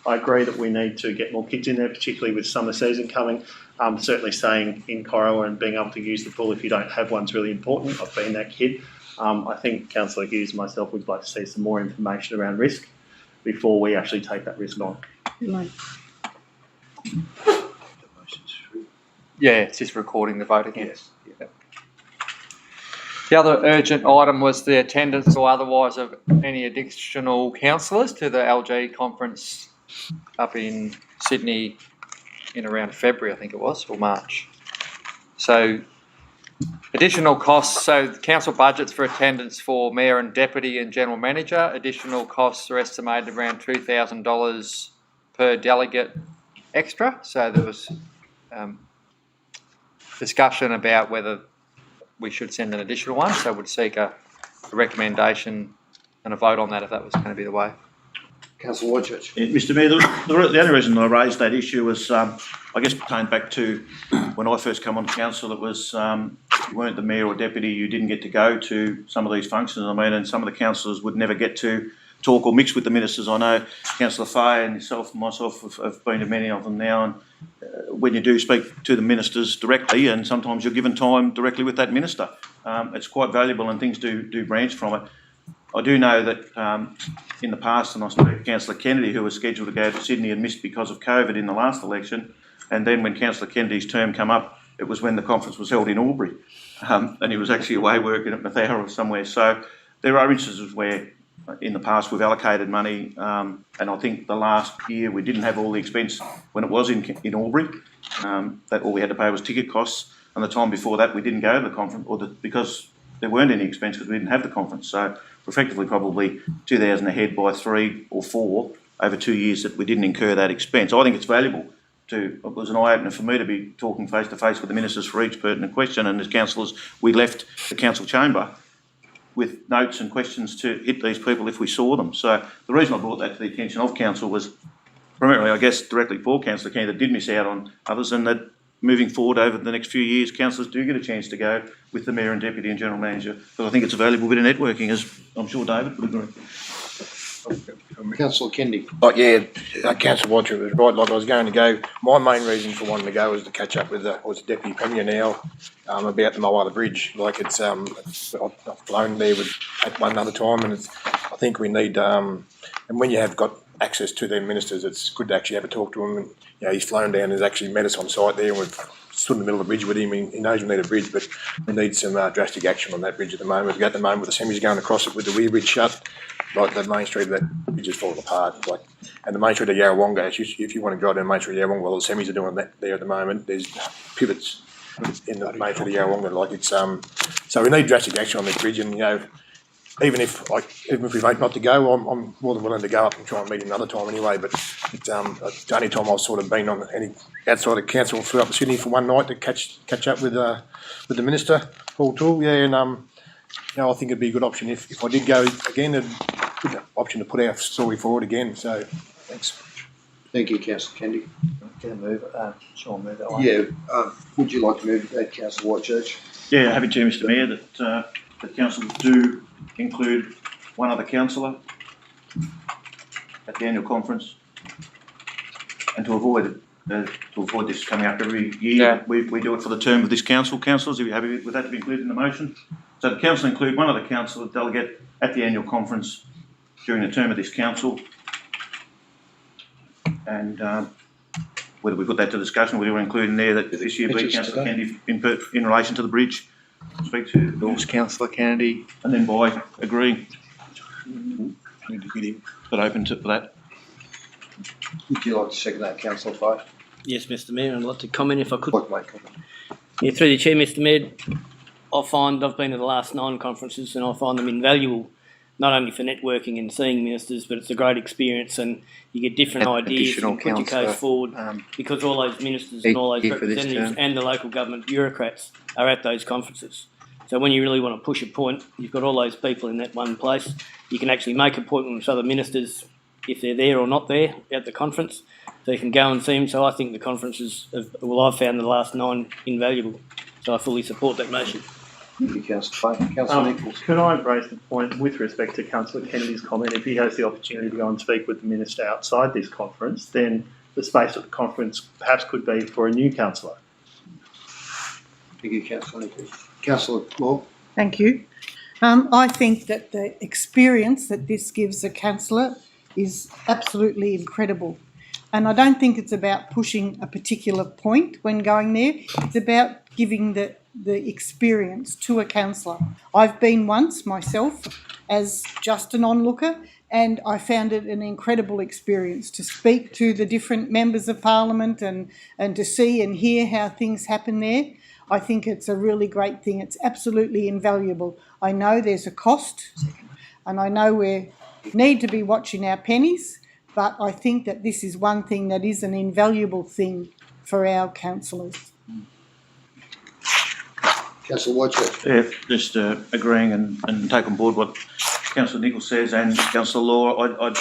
I agree that we need to get more kids in there, particularly with summer season coming. Certainly staying in Corowa and being able to use the pool if you don't have one is really important. I've been that kid. I think Councillor Hughes and myself would like to see some more information around risk before we actually take that risk on. Yeah, it's just recording the vote again. Yes. Yeah. The other urgent item was the attendance or otherwise of any additional councillors to the LG conference up in Sydney in around February, I think it was, or March. So additional costs, so the council budgets for attendance for mayor and deputy and general manager. Additional costs are estimated around $2,000 per delegate extra. So there was discussion about whether we should send an additional one. So we'd seek a recommendation and a vote on that if that was going to be the way. Councillor Whitchurch. Mr Mayor, the only reason I raised that issue was, I guess, pertained back to when I first came on council. It was you weren't the mayor or deputy, you didn't get to go to some of these functions. I mean, and some of the councillors would never get to talk or mix with the ministers. I know Councillor Fay and yourself and myself have been to many of them now, and when you do speak to the ministers directly, and sometimes you're given time directly with that minister, it's quite valuable and things do branch from it. I do know that in the past, and I spoke to Councillor Kennedy, who was scheduled to go to Sydney and missed because of COVID in the last election, and then when Councillor Kennedy's term came up, it was when the conference was held in Albury, and he was actually away working at Mayoral or somewhere. So there are instances where in the past we've allocated money, and I think the last year we didn't have all the expense when it was in Albury, that all we had to pay was ticket costs, and the time before that we didn't go to the conference because there weren't any expense because we didn't have the conference. So we're effectively probably 2,000 ahead by 3 or 4 over 2 years that we didn't incur that expense. I think it's valuable it was an eye-opener for me to be talking face-to-face with the ministers for each pertinent question, and as councillors we left the council chamber with notes and questions to hit these people if we saw them. So the reason I brought that to the attention of council was primarily, I guess, directly for Councillor Kennedy that did miss out on others, and that moving forward over the next few years, councillors do get a chance to go with the mayor and deputy and general manager, because I think it's a valuable bit of networking, as I'm sure David would agree. Councillor Kennedy. Like, yeah, Councillor Watcher was right, like I was going to go, my main reason for wanting to go was to catch up with the Deputy Premier now, about the Mayoral Bridge. Like it's, I've flown there at one other time, and I think we need, and when you have got access to their ministers, it's good to actually have a talk to him. And, you know, he's flown down and has actually met us on site there, and we've stood in the middle of the bridge with him. He knows we need a bridge, but we need some drastic action on that bridge at the moment. At the moment with the semis going across it with the Weir Bridge shut, like the main street of that bridge is falling apart. Like, and the main street of Yarrawonga, if you want to drive down Main Street of Yarrawonga, well, the semis are doing that there at the moment. There's pivots in the main street of Yarrawonga. Like it's so we need drastic action on this bridge, and you know, even if we vote not to go, I'm more than willing to go up and try and meet another time anyway. But it's the only time I've sort of been on any outside of council throughout Sydney for one night to catch up with the minister, Paul Toole. Yeah, and you know, I think it'd be a good option if I did go again. It'd be a good option to put our story forward again. So thanks. Thank you, Councillor Kennedy. Can I move? Sean, move that one. Yeah, would you like to move that, Councillor Whitechurch? Yeah, happy to, Mr Mayor, that the council do include one other councillor at the annual conference, and to avoid this coming up every year, we do it for the term of this council. Councillors, are you happy with that to be included in the motion? So the council include one other councillor delegate at the annual conference during the term of this council, and whether we put that to discussion, we will include in there that this year be Councillor Kennedy in relation to the bridge. Speak to Councillor Kennedy. And then by agreeing, but open to that. Would you like to second that, Councillor Fay? Yes, Mr Mayor, I'd like to comment if I could. Like to make a comment. Yeah, through the chair, Mr Mayor, I've been to the last 9 conferences and I find them invaluable, not only for networking and seeing ministers, but it's a great experience and you get different ideas and put your case forward because all those ministers and all those representatives and the local government bureaucrats are at those conferences. So when you really want to push a point, you've got all those people in that one place. You can actually make appointments with other ministers if they're there or not there at the conference. So you can go and see them. So I think the conferences, I've found the last 9 invaluable. So I fully support that motion. Thank you, Councillor Fay. Councillor Nichols. Could I raise the point with respect to Councillor Kennedy's comment? If he has the opportunity to go and speak with the minister outside this conference, then the space at the conference perhaps could be for a new councillor. Thank you, Councillor Nichols. Councillor Moore. Thank you. I think that the experience that this gives a councillor is absolutely incredible. And I don't think it's about pushing a particular point when going there. It's about giving the experience to a councillor. I've been once myself as just an onlooker, and I found it an incredible experience to speak to the different members of parliament and to see and hear how things happen there. I think it's a really great thing. It's absolutely invaluable. I know there's a cost, and I know we need to be watching our pennies, but I think that this is one thing that is an invaluable thing for our councillors. Councillor Whitechurch. Yeah, just agreeing and take on board what Councillor Nichols says and Councillor Law. I'd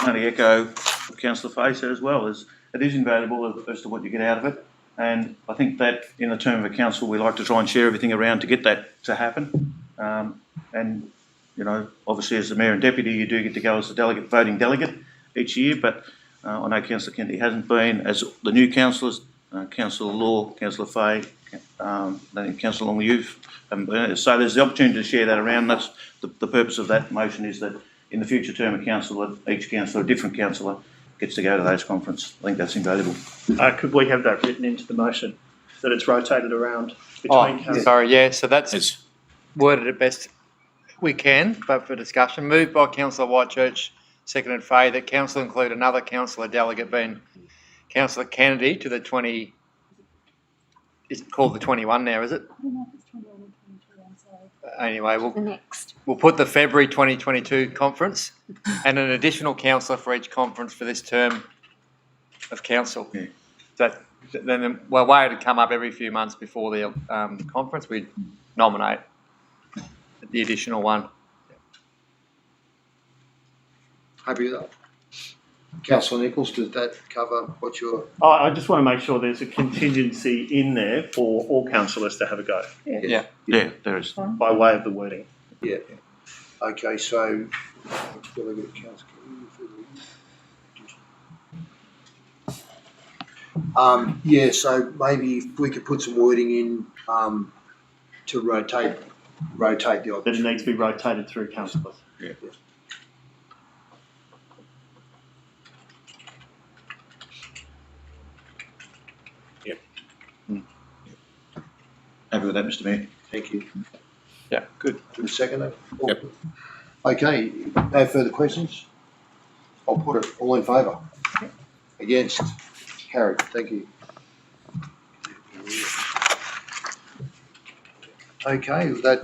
only echo what Councillor Fay said as well. It is invaluable as to what you get out of it. And I think that in the term of a council, we like to try and share everything around to get that to happen. And, you know, obviously as the Mayor and Deputy, you do get to go as the voting delegate each year, but I know Councillor Kennedy hasn't been. As the new councillors, Councillor Law, Councillor Fay, Councillor Long, you've haven't been. So there's the opportunity to share that around. That's the purpose of that motion, is that in the future term of council, each councillor, a different councillor, gets to go to those conferences. I think that's invaluable. Could we have that written into the motion, that it's rotated around between councils? Sorry, yeah, so that's worded it best we can, but for discussion. Moved by Councillor Whitechurch, seconded Fay, that council include another councillor delegate being Councillor Kennedy to the 20, is it called the 21 now, is it? Anyway, we'll put the February 2022 conference and an additional councillor for each conference for this term of council. Yeah. Then way to come up every few months before the conference, we'd nominate the additional one. Happy with that? Councillor Nichols, does that cover what you're... I just want to make sure there's a contingency in there for all councillors to have a go. Yeah, there is. By way of the wording. Yeah. Okay, so. Yeah, so maybe if we could put some wording in, to rotate the That it option. needs to be rotated through councillors. Happy with that, Mr Mayor? Thank you. Yeah. Good. Good second. Yep. Okay, no further questions? I'll put it, all in favour? Against? Carried, thank you. Okay, that,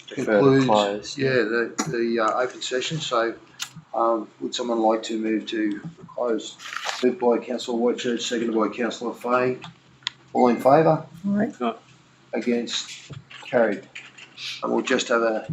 concludes, the open session, so, would someone like to move to close? Moved by councillor Whitchurch, seconded by councillor Fahey. All in favour? Right. Against? Carried. And we'll just have a